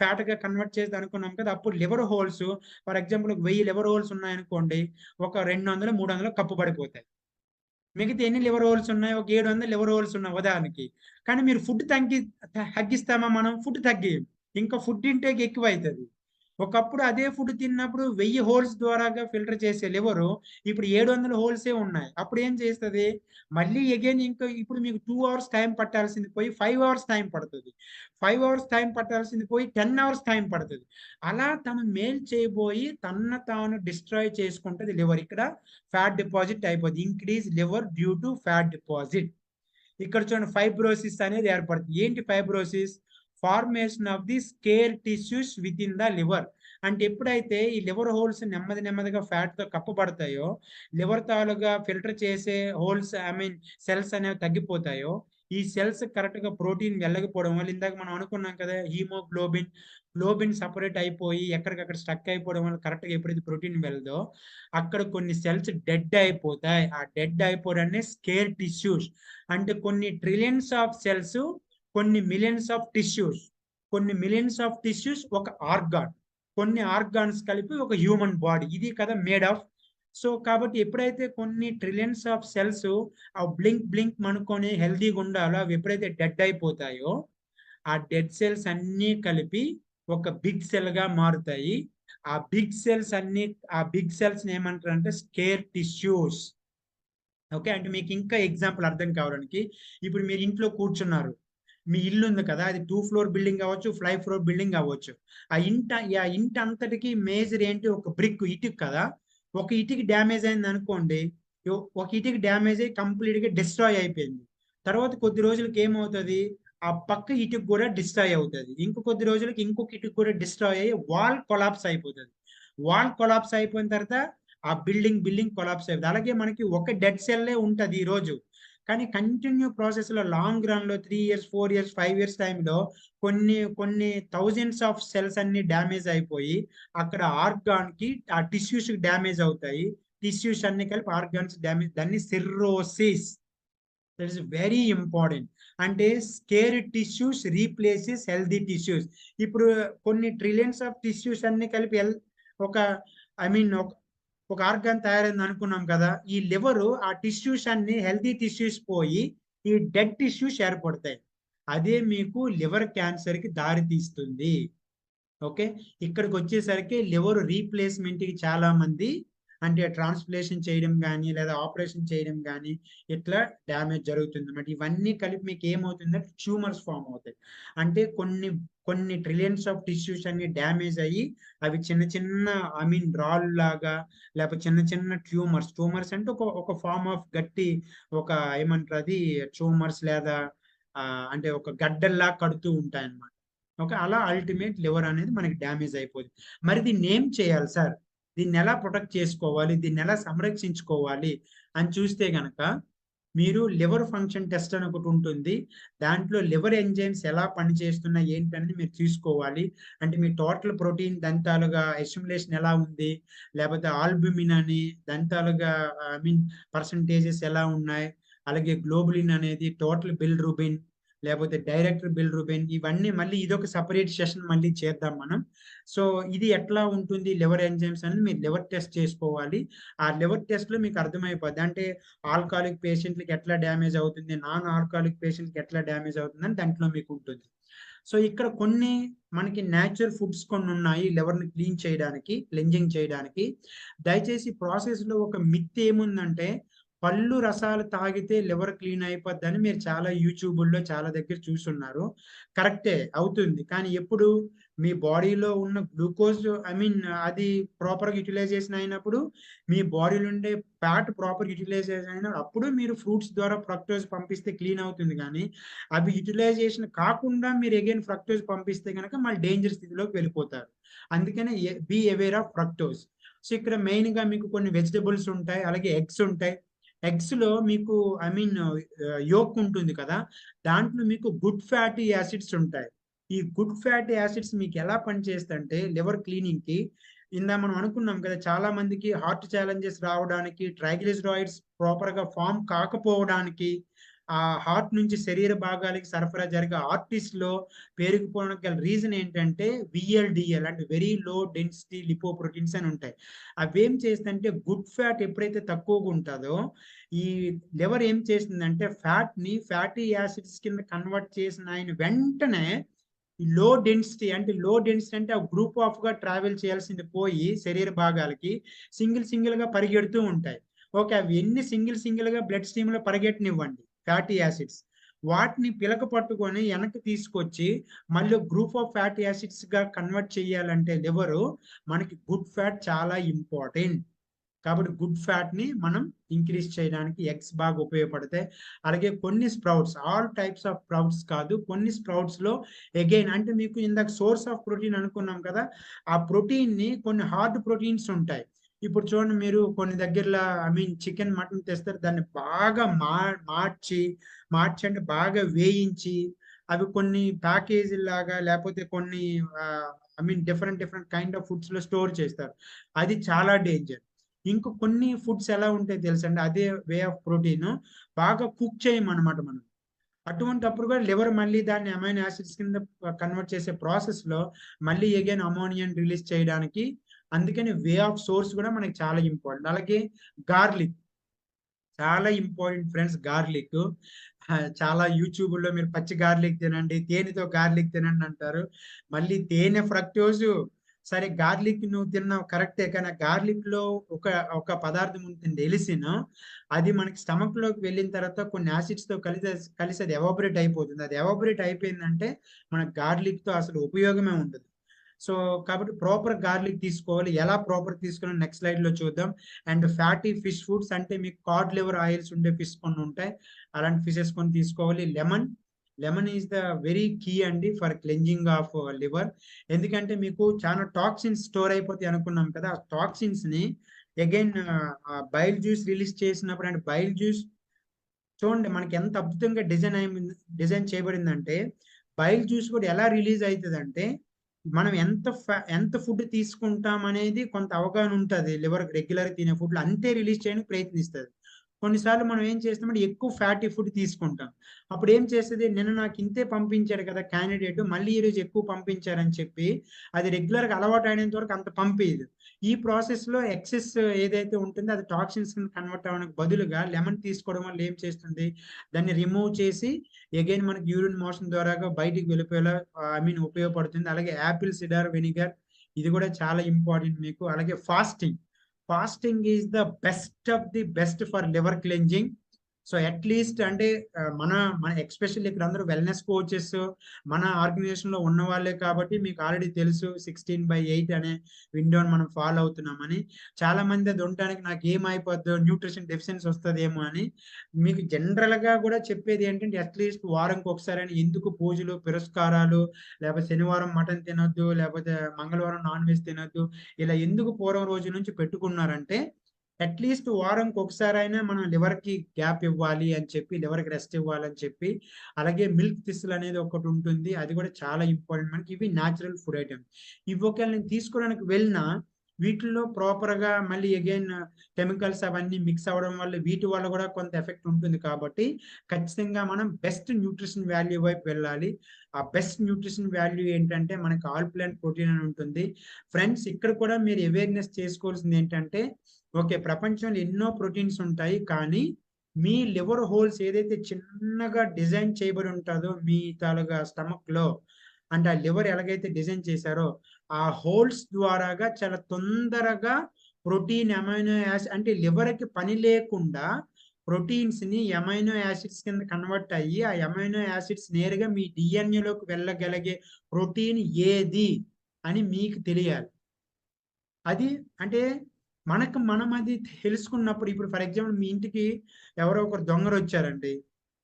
ఫ్యాట్‌గా కన్వర్ట్ చేద్దాం అనుకున్నాం కదా, అప్పుడు liver holes, for example 1000 liver holes ఉన్నాయనుకోండి, ఒక 200, 300 కప్పుబడిపోతాయి. మిగతా ఎన్ని లివర్ హోల్స్ ఉన్నాయి? ఒక 700 లివర్ హోల్స్ ఉన్నాయి ఉదాహరణకి. కానీ మీరు ఫుడ్ తగ్గిస్తామా మనం? ఫుడ్ తగ్గియం. ఇంకా ఫుడ్ ఇంటేక్ ఎక్కువైతది. ఒకప్పుడు అదే ఫుడ్ తిన్నప్పుడు 1000 హోల్స్ ద్వారాగా ఫిల్టర్ చేసే లివరు ఇప్పుడు 700 హోల్సే ఉన్నాయి. అప్పుడేం చేస్తది? మళ్ళీ అగైన్ ఇంకా ఇప్పుడు మీకు 2 అవర్స్ టైమ్ పట్టాల్సింది పోయి 5 అవర్స్ టైమ్ పడతది. 5 అవర్స్ టైమ్ పట్టాల్సింది పోయి 10 అవర్స్ టైమ్ పడతది. అలా తను మేలు చేయబోయి తనను తాను డిస్ట్రాయ్ చేసుకుంటది లివర్. ఇక్కడ ఫ్యాట్ డిపాజిట్ అయిపోద్ది. Increase liver due to fat deposit. ఇక్కడ చూడండి ఫైబ్రోసిస్ అనేది ఏర్పడుతుంది. ఏంటి fibrosis? Formation of the scar tissues within the liver. అంటే ఎప్పుడైతే ఈ లివర్ హోల్స్ నెమ్మది నెమ్మదిగా ఫ్యాట్‌తో కప్పబడతాయో, లివర్ తాలూకా ఫిల్టర్ చేసే హోల్స్ సెల్స్ అనేవి తగ్గిపోతాయో, ఈ సెల్స్ కరెక్ట్‌గా ప్రోటీన్ వెళ్ళకపోవడం వల్ల, ఇందాక మనం అనుకున్నాం కదా, గ్లోబిన్ సెపరేట్ అయిపోయి ఎక్కడికక్కడ స్టక్ అయిపోవడం వల్ల కరెక్ట్‌గా ఎప్పుడైతే ప్రోటీన్ వెళ్ళదో, అక్కడ కొన్ని సెల్స్ డెడ్ అయిపోతాయి. ఆ డెడ్ అయిపోవడాన్ని స్కేర్ టిష్యూస్, అంటే కొన్ని ట్రిలియన్స్ ఆఫ్ సెల్స్, కొన్ని మిలియన్స్ ఆఫ్ టిష్యూస్, కొన్ని మిలియన్స్ ఆఫ్ టిష్యూస్ ఒక ఆర్గాన్, కొన్ని ఆర్గాన్స్ కలిపి ఒక హ్యూమన్ బాడీ. ఇది కదా మేడ్ ఆఫ్. సో కాబట్టి ఎప్పుడైతే కొన్ని ట్రిలియన్స్ ఆఫ్ సెల్స్ ఆ బ్లింక్ అనుకొని హెల్తీగా ఉండాలో అవి ఎప్పుడైతే డెడ్ అయిపోతాయో, ఆ డెడ్ సెల్స్ అన్నీ కలిపి ఒక బిగ్ సెల్ గా మారుతాయి. ఆ బిగ్ సెల్స్ ఏమంటారంటే స్కేర్ టిష్యూస్. ఓకే. అంటే మీకు ఇంకా ఎగ్జాంపుల్ అర్థం కావడానికి, ఇప్పుడు మీరు ఇంట్లో కూర్చున్నారు. మీ ఇల్లు ఉంది కదా, అది 2 ఫ్లోర్ బిల్డింగ్ అవ్వచ్చు, 5 ఫ్లోర్ బిల్డింగ్ అవ్వచ్చు. ఆ ఇంటి అంతటికి మేజర్ ఏంటి, ఒక బ్రిక్ ఇటుక కదా. ఒక ఇటుక డ్యామేజ్ అయిందనుకోండి, ఒక ఇటుక డ్యామేజ్ అయ్యి కంప్లీట్‌గా డిస్ట్రాయ్ అయిపోయింది. తర్వాత కొద్ది రోజులకి ఏమవుతది, ఆ పక్క ఇటుక కూడా డిస్ట్రాయ్ అవుతది. ఇంక కొద్ది రోజులకి ఇంకొక ఇటుక కూడా డిస్ట్రాయ్ అయ్యి వాల్ కొలాప్స్ అయిపోతది. వాల్ కొలాప్స్ అయిపోయిన తర్వాత ఆ బిల్డింగ్ కొలాప్స్ అయిపోద్ది. అలాగే మనకి ఒక డెడ్ సెల్లే ఉంటది ఈరోజు. కానీ కంటిన్యూ ప్రాసెస్‌లో లాంగ్ రన్‌లో 3 ఇయర్స్, 4 ఇయర్స్, 5 ఇయర్స్ టైమ్‌లో కొన్ని థౌసండ్స్ ఆఫ్ సెల్స్ అన్నీ డ్యామేజ్ అయిపోయి, అక్కడ ఆర్గాన్‌కి ఆ టిష్యూస్‌కి డ్యామేజ్ అవుతాయి. టిష్యూస్ అన్నీ కలిపి ఆర్గాన్స్ డ్యామేజ్, దాన్ని cirrhosis. That is very important. అంటే scar tissues replaces healthy tissues. ఇప్పుడు కొన్ని ట్రిలియన్స్ ఆఫ్ టిష్యూస్ అన్నీ కలిపి ఒక ఐ మీన్ ఒక ఒక ఆర్గాన్ తయారైంది అనుకున్నాం కదా. ఈ లివరు ఆ టిష్యూస్ అన్ని హెల్తీ టిష్యూస్ పోయి ఈ డెడ్ టిష్యూస్ ఏర్పడతాయి. అదే మీకు లివర్ క్యాన్సర్కి దారి తీస్తుంది. ఓకే. ఇక్కడికి వచ్చేసరికి లివర్ రీప్లేస్మెంట్కి చాలా మంది అంటే ట్రాన్స్ప్లేషన్ చేయడం కానీ లేదా ఆపరేషన్ చేయడం కానీ ఇట్లా డ్యామేజ్ జరుగుతుంది అన్నమాట. ఇవన్నీ కలిపి మీకు ఏమవుతుందంటే ట్యూమర్స్ ఫామ్ అవుతాయి. అంటే కొన్ని కొన్ని ట్రిలియన్స్ ఆఫ్ టిష్యూస్ అన్ని డ్యామేజ్ అయ్యి అవి చిన్న చిన్న రాళ్ళు లాగా లేకపోతే చిన్న చిన్న ట్యూమర్స్ అంటే ఒక ఫార్మ్ ఆఫ్ గట్టి ఒక ఏమంటారు అది ట్యూమర్స్ లేదా అంటే ఒక గడ్డల్లా కడుతూ ఉంటాయి అన్నమాట. ఓకే. అలా అల్టిమేట్ లివర్ అనేది మనకి డ్యామేజ్ అయిపోద్ది. మరి దీన్ని ఏం చేయాలి సార్? దీన్ని ఎలా ప్రొటెక్ట్ చేసుకోవాలి? దీన్ని ఎలా సంరక్షించుకోవాలి? అని చూస్తే గనక మీరు లివర్ ఫంక్షన్ టెస్ట్ అని ఒకటి ఉంటుంది. దాంట్లో లివర్ ఎంజైమ్స్ ఎలా పనిచేస్తున్నాయి ఏంటనేది మీరు చూసుకోవాలి. అంటే మీ టోటల్ ప్రోటీన్ దంతాలుగా అసిమిలేషన్ ఎలా ఉంది? లేకపోతే ఆల్బుమిన్ అని దంతాలుగా పర్సెంటేజెస్ ఎలా ఉన్నాయి? అలాగే గ్లోబులిన్ అనేది టోటల్ బిలిరుబిన్ లేకపోతే డైరెక్టర్ బిలిరుబిన్ ఇవన్నీ మళ్ళీ ఇదొక సెపరేట్ సెషన్ మళ్ళీ చేద్దాం మనం. సో ఇది ఎట్లా ఉంటుంది లివర్ ఎంజైమ్స్ అనేది మీరు లివర్ టెస్ట్ చేసుకోవాలి. ఆ లివర్ టెస్ట్‌లో మీకు అర్థమైపోద్ది. అంటే ఆల్కహాలిక్ పేషెంట్‌లకి ఎట్లా డ్యామేజ్ అవుతుంది, నాన్ ఆల్కహాలిక్ పేషెంట్‌కి ఎట్లా డ్యామేజ్ అవుతుందని దాంట్లో మీకు ఉంటుంది. సో ఇక్కడ కొన్ని మనకి నేచురల్ ఫుడ్స్ కొన్ని ఉన్నాయి లివర్‌ని క్లీన్ చేయడానికి, క్లెన్జింగ్ చేయడానికి. దయచేసి ప్రాసెస్‌లో ఒక మిత్ ఏముందంటే పళ్ళు రసాలు తాగితే లివర్ క్లీన్ అయిపోద్దని మీరు చాలా యూట్యూబుల్లో చాలా దగ్గర చూసున్నారు. కరెక్టే అవుతుంది. కానీ ఎప్పుడు మీ బాడీలో ఉన్న గ్లూకోజ్ అది ప్రాపర్‌గా యుటిలైజేషన్ అయినప్పుడు, మీ బాడీలో ఉండే ఫ్యాట్ ప్రాపర్ యుటిలైజేషన్ అయినప్పుడు అప్పుడు మీరు ఫ్రూట్స్ ద్వారా ఫ్రక్టోజ్ పంపిస్తే క్లీన్ అవుతుంది గానీ, అవి యుటిలైజేషన్ కాకుండా మీరు అగైన్ ఫ్రక్టోజ్ పంపిస్తే గనక మళ్ళీ డేంజర్ స్థితిలోకి వెళ్ళిపోతారు. అందుకనే be aware of fructose. So ఇక్కడ మెయిన్‌గా మీకు కొన్ని వెజిటబుల్స్ ఉంటాయి. అలాగే ఎగ్స్ ఉంటాయి. ఎగ్స్‌లో మీకు యోక్ ఉంటుంది కదా! దాంట్లో మీకు గుడ్ ఫ్యాటీ యాసిడ్స్ ఉంటాయి. ఈ గుడ్ ఫ్యాటీ యాసిడ్స్ మీకెలా పనిచేస్తాయంటే లివర్ క్లీనింగ్‌కి ఇందాక మనం అనుకున్నాం కదా! చాలా మందికి హార్ట్ ఛాలెంజెస్ రావడానికి, ట్రైగ్లిసరాయిడ్స్ ప్రాపర్‌గా ఫార్మ్ కాకపోవడానికి, హార్ట్ నుంచి శరీర భాగాలకి సరఫరా జరిగే ఆర్టరీస్‌లో పేరుకుపోవడానికి గల రీజన్ ఏంటంటే వీఎల్‌డీఎల్ అంటే వెరీ లో డెన్సిటీ లిపోప్రోటీన్స్ అని ఉంటాయి. అవేం చేస్తాయంటే గుడ్ ఫ్యాట్ ఎప్పుడైతే తక్కువగా ఉంటదో, ఈ లివర్ ఏం చేస్తుందంటే ఫ్యాట్‌ని ఫ్యాటీ యాసిడ్స్ కింద కన్వర్ట్ చేసిన ఆయన వెంటనే లో డెన్సిటీ అంటే ఆ గ్రూప్ ఆఫ్‌గా ట్రావెల్ చేయాల్సింది పోయి శరీర భాగాలకి సింగిల్‌గా పరిగెడుతూ ఉంటాయి. ఓకే. అవి ఎన్ని సింగిల్‌గా బ్లడ్ స్ట్రీమ్‌లో పరిగెట్టనివ్వండి ఫ్యాటీ యాసిడ్స్. వాటిని పిలక పట్టుకొని వెనక్కి తీసుకొచ్చి మళ్ళీ గ్రూప్ ఆఫ్ ఫ్యాటీ యాసిడ్స్‌గా కన్వర్ట్ చేయాలంటే లివరు మనకి గుడ్ ఫ్యాట్ చాలా ఇంపార్టెంట్. కాబట్టి గుడ్ ఫ్యాట్‌ని మనం ఇంక్రీజ్ చేయడానికి ఎగ్స్ బాగా ఉపయోగపడతాయి. అలాగే కొన్ని sprouts all types of sprouts కాదు. కొన్ని స్ప్రౌట్స్‌లో అగైన్ అంటే మీకు ఇందాక సోర్స్ ఆఫ్ ప్రోటీన్ అనుకున్నాం కదా! ఆ ప్రోటీన్‌ని కొన్ని హార్డ్ ప్రోటీన్స్ ఉంటాయి. ఇప్పుడు చూడండి మీరు కొన్ని దగ్గరల చికెన్, మటన్ తెస్తారు. దాన్ని బాగా మార్చి, అంటే బాగా వేయించి అవి కొన్ని ప్యాకేజీల్లాగా లేపోతే కొన్ని డిఫరెంట్ కైండ్ ఆఫ్ ఫుడ్స్‌లో స్టోర్ చేస్తారు. అది చాలా డేంజర్. ఇంక కొన్ని ఫుడ్స్ ఎలా ఉంటాయో తెలుసండి. అదే వే ఆఫ్ ప్రోటీన్ బాగా కుక్ చేయమనమాట మనం. అటువంటప్పుడు కూడా లివర్ మళ్ళీ దాన్ని అమైనో యాసిడ్స్ కింద కన్వర్ట్ చేసే ప్రాసెస్‌లో మళ్ళీ అగైన్ అమ్మోనియాని రిలీజ్ చేయడానికి అందుకని వే ఆఫ్ సోర్స్ కూడా మనకి చాలా ఇంపార్టెంట్. అలాగే గార్లిక్ చాలా ఇంపార్టెంట్ ఫ్రెండ్స్ గార్లిక్. చాలా యూట్యూబ్‌లో మీరు పచ్చి గార్లిక్ తినండి, తేనెతో గార్లిక్ తినండి అంటారు. మళ్ళీ తేనె ఫ్రక్టోజు సరే గార్లిక్ నువ్వు తిన్నావు కరెక్టే. కానీ ఆ గార్లిక్‌లో ఒక ఒక పదార్థం ఉంటుంది ఎలిసిన్. అది మనకి స్టమక్‌లోకి వెళ్ళిన తర్వాత కొన్ని యాసిడ్స్‌తో కలిసి అది ఎవాపరేట్ అయిపోతుంది. అది ఎవాపరేట్ అయిపోయిందంటే మనకు గార్లిక్‌తో అసలు ఉపయోగమే ఉండదు. సో, కాబట్టి ప్రాపర్ గార్లిక్ తీసుకోవాలి. ఎలా ప్రాపర్ తీసుకోవాలో నెక్స్ట్ స్లైడ్‌లో చూద్దాం. అండ్ ఫ్యాటీ ఫిష్ ఫుడ్స్ అంటే మీకు కాడ్ లివర్ ఆయిల్స్ ఉండే ఫిష్ కొన్ని ఉంటాయి. అలాంటి ఫిషెస్ కొన్ని తీసుకోవాలి. Lemon is the very key అండి ఫర్ క్లెన్జింగ్ ఆఫ్ లివర్. ఎందుకంటే మీకు చాలా టాక్సిన్స్ స్టోర్ అయిపోతాయి అనుకున్నాం కదా! ఆ టాక్సిన్స్‌ని అగైన్ బైల్ జ్యూస్ రిలీజ్ చేసినప్పుడు అంటే బైల్ జ్యూస్ చూడండి మనకి ఎంత అద్భుతంగా డిజైన్ చేయబడిందంటే బైల్ జ్యూస్ కూడా ఎలా రిలీజ్ అయితదంటే మనం ఎంత ఫుడ్ తీసుకుంటాం అనేది కొంత అవగాహన ఉంటది. లివర్ రెగ్యులర్‌గా తినే ఫుడ్‌లో అంతే రిలీజ్ చేయడానికి ప్రయత్నిస్తది. కొన్నిసార్లు మనం ఏం చేస్తామంటే ఎక్కువ ఫ్యాటీ ఫుడ్ తీసుకుంటాం. అప్పుడు ఏం చేస్తది, నిన్న నాకు ఇంతే పంపించాడు కదా క్యాండిడేట్, మళ్ళీ ఈరోజు ఎక్కువ పంపించారని చెప్పి అది రెగ్యులర్‌గా అలవాటు అయినంత వరకు అంత పంపియదు. ఈ ప్రాసెస్‌లో ఎక్సెస్ ఏదైతే ఉంటుందో అది టాక్సిన్స్ కింద కన్వర్ట్ అవ్వడానికి బదులుగా లెమన్ తీసుకోవడం వల్ల ఏం చేస్తుంది, దాన్ని రిమూవ్ చేసి అగైన్ మనకి యూరిన్ మోషన్ ద్వారాగా బయటికి వెళ్ళిపోయేలా ఉపయోగపడుతుంది. అలాగే యాపిల్ సిడార్ వెనిగర్ ఇది కూడా చాలా ఇంపార్టెంట్ మీకు. అలాగే fasting. Fasting is the best of the best for liver cleansing. So at least అంటే మన మన ఎక్స్పెషల్లీ ఇక్కడ అందరూ వెల్నెస్ కోచెస్ మన ఆర్గనైజేషన్ లో ఉన్న వాళ్ళే కాబట్టి మీకు ఆల్రెడీ తెలుసు 16/8 అనే విండోని మనం ఫాలో అవుతున్నామని. చాలా మంది అది ఉండడానికి నాకు ఏమైపోద్దో న్యూట్రిషన్ డెఫిషియన్సీ వస్తుందేమో అని. మీకు జనరల్ గా కూడా చెప్పేది ఏంటంటే అట్లీస్ట్ వారంకి ఒకసారి అని, ఎందుకు పూజలు పురస్కారాలు లేకపోతే శనివారం మటన్ తినొద్దు లేకపోతే మంగళవారం నాన్ వెజ్ తినొద్దు ఇలా ఎందుకు పూర్వం రోజు నుంచి పెట్టుకున్నారంటే అట్లీస్ట్ వారంకి ఒకసారైనా మనం లివర్‌కి గ్యాప్ ఇవ్వాలి అని చెప్పి, లివర్‌కి రెస్ట్ ఇవ్వాలని చెప్పి, అలాగే మిల్క్ థిస్టిల్ అనేది ఒకటి ఉంటుంది. అది కూడా చాలా ఇంపార్టెంట్ మనకి. ఇవి న్యాచురల్ ఫుడ్ ఐటెమ్స్. ఇవి ఒకవేళ నేను తీసుకోవడానికి వెళ్ళినా వీటిల్లో ప్రాపర్‌గా మళ్ళీ అగైన్ కెమికల్స్ అవన్నీ మిక్స్ అవ్వడం వల్ల వీటి వల్ల కూడా కొంత ఎఫెక్ట్ ఉంటుంది కాబట్టి ఖచ్చితంగా మనం బెస్ట్ న్యూట్రిషన్ వాల్యూ వైపు వెళ్ళాలి. ఆ బెస్ట్ న్యూట్రిషన్ వాల్యూ ఏంటంటే మనకి ఆల్ ప్లాంట్ ప్రోటీన్ అని ఉంటుంది. ఫ్రెండ్స్ ఇక్కడ కూడా మీరు అవేర్‌నెస్ చేసుకోవాల్సింది ఏంటంటే ఓకే. ప్రపంచంలో ఎన్నో ప్రోటీన్స్ ఉంటాయి. కానీ మీ లివర్ హోల్స్ ఏదైతే చిన్నగా డిజైన్ చేయబడి ఉంటదో మీ తాలూకా స్టమక్‌లో అంటే ఆ లివర్ ఎలాగైతే డిజైన్ చేశారో ఆ హోల్స్ ద్వారాగా చాలా తొందరగా ప్రోటీన్, అమైనో యాసిడ్ అంటే లివర్‌కి పని లేకుండా ప్రోటీన్స్‌ని అమైనో యాసిడ్స్ కింద కన్వర్ట్ అయ్యి, ఆ అమైనో యాసిడ్స్ నేరుగా మీ డీఎన్ఏలోకి వెళ్ళగలిగే ప్రోటీన్ ఏది అని మీకు తెలియాలి. అది అంటే మనం అది తెలుసుకున్నప్పుడు ఇప్పుడు ఫర్ ఎగ్జాంపుల్ మీ ఇంటికి ఎవరో ఒకరు దొంగలొచ్చారండి.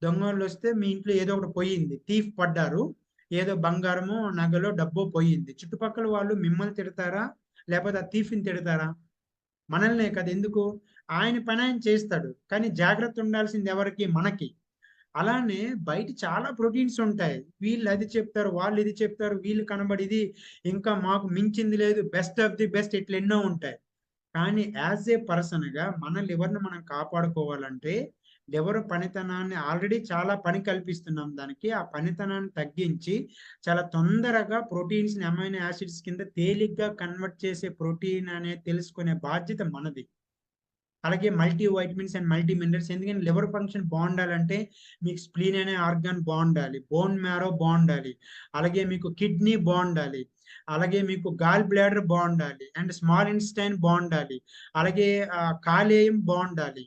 దొంగోళ్ళొస్తే మీ ఇంట్లో ఏదో ఒకటి పోయింది. థీఫ్ పడ్డారు. ఏదో బంగారమో, నగలో, డబ్బో పోయింది. చుట్టుపక్కల వాళ్ళు మిమ్మల్ని తిడతారా? లేపోతే ఆ థీఫ్‌ని తిడతారా? మనల్నే కదా! ఎందుకు? ఆయన పని ఆయన చేస్తాడు. కానీ జాగ్రత్త ఉండాల్సింది ఎవరికి? మనకి. అలానే బయట చాలా ప్రోటీన్స్ ఉంటాయి. వీళ్ళు అది చెప్తారు, వాళ్ళు ఇది చెప్తారు, వీళ్ళు కనబడి ఇది ఇంకా మాకు మించింది లేదు. బెస్ట్ ఆఫ్ ది బెస్ట్ ఇట్లా ఎన్నో ఉంటాయి. కానీ యాస్ ఏ పర్సన్‌గా మన లివర్‌ని మనం కాపాడుకోవాలంటే, లివర్ పనితనాన్ని ఆల్రెడీ చాలా పని కల్పిస్తున్నాం దానికి. ఆ పనితనాన్ని తగ్గించి, చాలా తొందరగా ప్రోటీన్స్‌ని అమైనో యాసిడ్స్ కింద తేలిగ్గా కన్వర్ట్ చేసే ప్రోటీన్ అనేది తెలుసుకునే బాధ్యత మనది. అలాగే multivitamins and multi minerals. ఎందుకంటే లివర్ ఫంక్షన్ బావుండాలంటే మీకు స్ప్లీన్ అనే ఆర్గాన్ బావుండాలి. బోన్ మ్యారో బావుండాలి. అలాగే మీకు కిడ్నీ బావుండాలి. అలాగే మీకు గాల్ బ్లాడర్ బావుండాలి. అండ్ స్మాల్ ఇంటెస్టైన్ బావుండాలి. అలాగే కాలేయం బావుండాలి.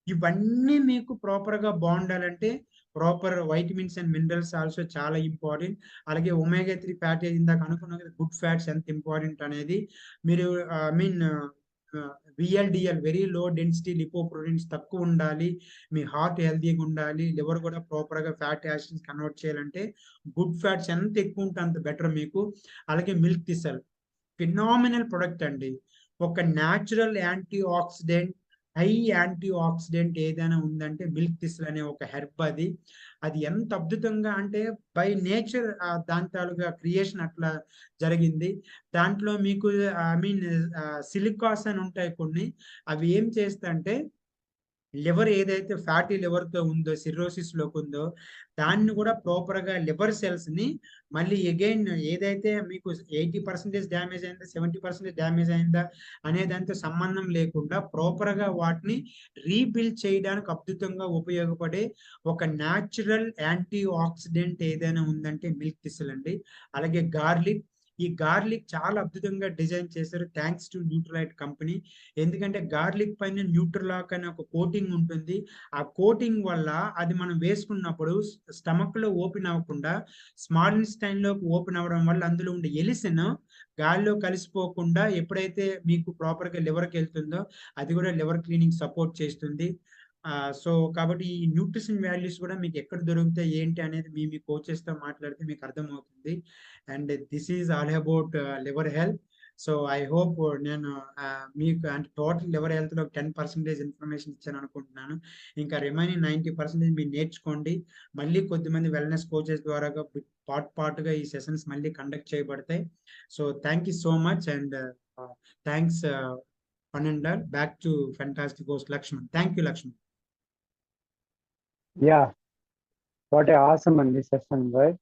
ఇవన్నీ మీకు ప్రాపర్‌గా బావుండాలంటే proper vitamins and minerals also చాలా ఇంపార్టెంట్. అలాగే ఒమేగా 3 ఫ్యాటీ ఇందాక అనుకున్నాం కదా! గుడ్ ఫ్యాట్స్ ఎంత ఇంపార్టెంట్ అనేది. మీరు VLDL very low density lipoproteins తక్కువుండాలి. మీ హార్ట్ హెల్తీగా ఉండాలి. లివర్ కూడా ప్రాపర్‌గా ఫ్యాటీ యాసిడ్స్ కన్వర్ట్ చేయాలంటే గుడ్ ఫ్యాట్స్ ఎంత ఎక్కువ ఉంటే అంత బెటర్ మీకు. అలాగే మిల్క్ తిసల్ ఫినామినల్ ప్రొడక్ట్ అండి. ఒక natural anti oxidant, high anti oxidant ఏదైనా ఉందంటే మిల్క్ థిస్టిల్ అనే ఒక హెర్బ్ అది. అది ఎంత అద్భుతంగా అంటే బై నేచర్ దాని తాలూకా క్రియేషన్ అట్లా జరిగింది. దాంట్లో మీకు సిలికాస్ అని ఉంటాయి కొన్ని. అవి ఏం చేస్తాయంటే లివర్ ఏదైతే ఫ్యాటీ లివర్‌తో ఉందో, సిర్రోసిస్‌లోకి ఉందో, దాన్ని కూడా ప్రాపర్‌గా లివర్ సెల్స్‌ని మళ్ళీ అగైన్ ఏదైతే మీకు 80% డ్యామేజ్ అయిందా, 70% డ్యామేజ్ అయిందా అనే దానితో సంబంధం లేకుండా ప్రాపర్‌గా వాటిని రీబిల్డ్ చేయడానికి అద్భుతంగా ఉపయోగపడే ఒక న్యాచురల్ యాంటీ ఆక్సిడెంట్ ఏదైనా ఉందంటే మిల్క్ థిస్టిల్ అండి. అలాగే గార్లిక్. ఈ గార్లిక్ చాలా అద్భుతంగా డిజైన్ చేశారు. Thanks to Nutrilite company. ఎందుకంటే గార్లిక్ పైన న్యూట్రిలాక్ అనే ఒక కోటింగ్ ఉంటుంది. ఆ కోటింగ్ వల్ల అది మనం వేసుకున్నప్పుడు స్టమక్‌లో ఓపెన్ అవ్వకుండా స్మాల్ ఇంటెస్టైన్‌లోకి ఓపెన్ అవ్వడం వల్ల అందులో ఉండే ఎలిసిన్ గాలిలో కలిసిపోకుండా ఎప్పుడైతే మీకు ప్రాపర్‌గా లివర్‌కెళ్తుందో అది కూడా లివర్ క్లీనింగ్ సపోర్ట్ చేస్తుంది. సో, కాబట్టి ఈ న్యూట్రిషన్ వాల్యూస్ కూడా మీకు ఎక్కడ దొరుకుతాయి ఏంటి అనేది మీ కోచెస్‌తో మాట్లాడితే మీకు అర్థమవుతుంది. And this is all about liver health. So, I hope నేను మీకు అంటే టోటల్ లివర్ హెల్త్‌లో 10% ఇన్ఫర్మేషన్ ఇచ్చాననుకుంటున్నాను. ఇంకా రిమైనింగ్ 90% మీరు నేర్చుకోండి. మళ్ళీ కొద్దిమంది వెల్‌నెస్ కోచెస్ ద్వారాగా పార్ట్‌గా ఈ సెషన్స్ మళ్ళీ కండక్ట్ చేయబడతాయి. So, thank you so much and thanks one and all. Back to fantastic host Lakshman. Thank you Lakshman. Yeah, what a awesome and session, right?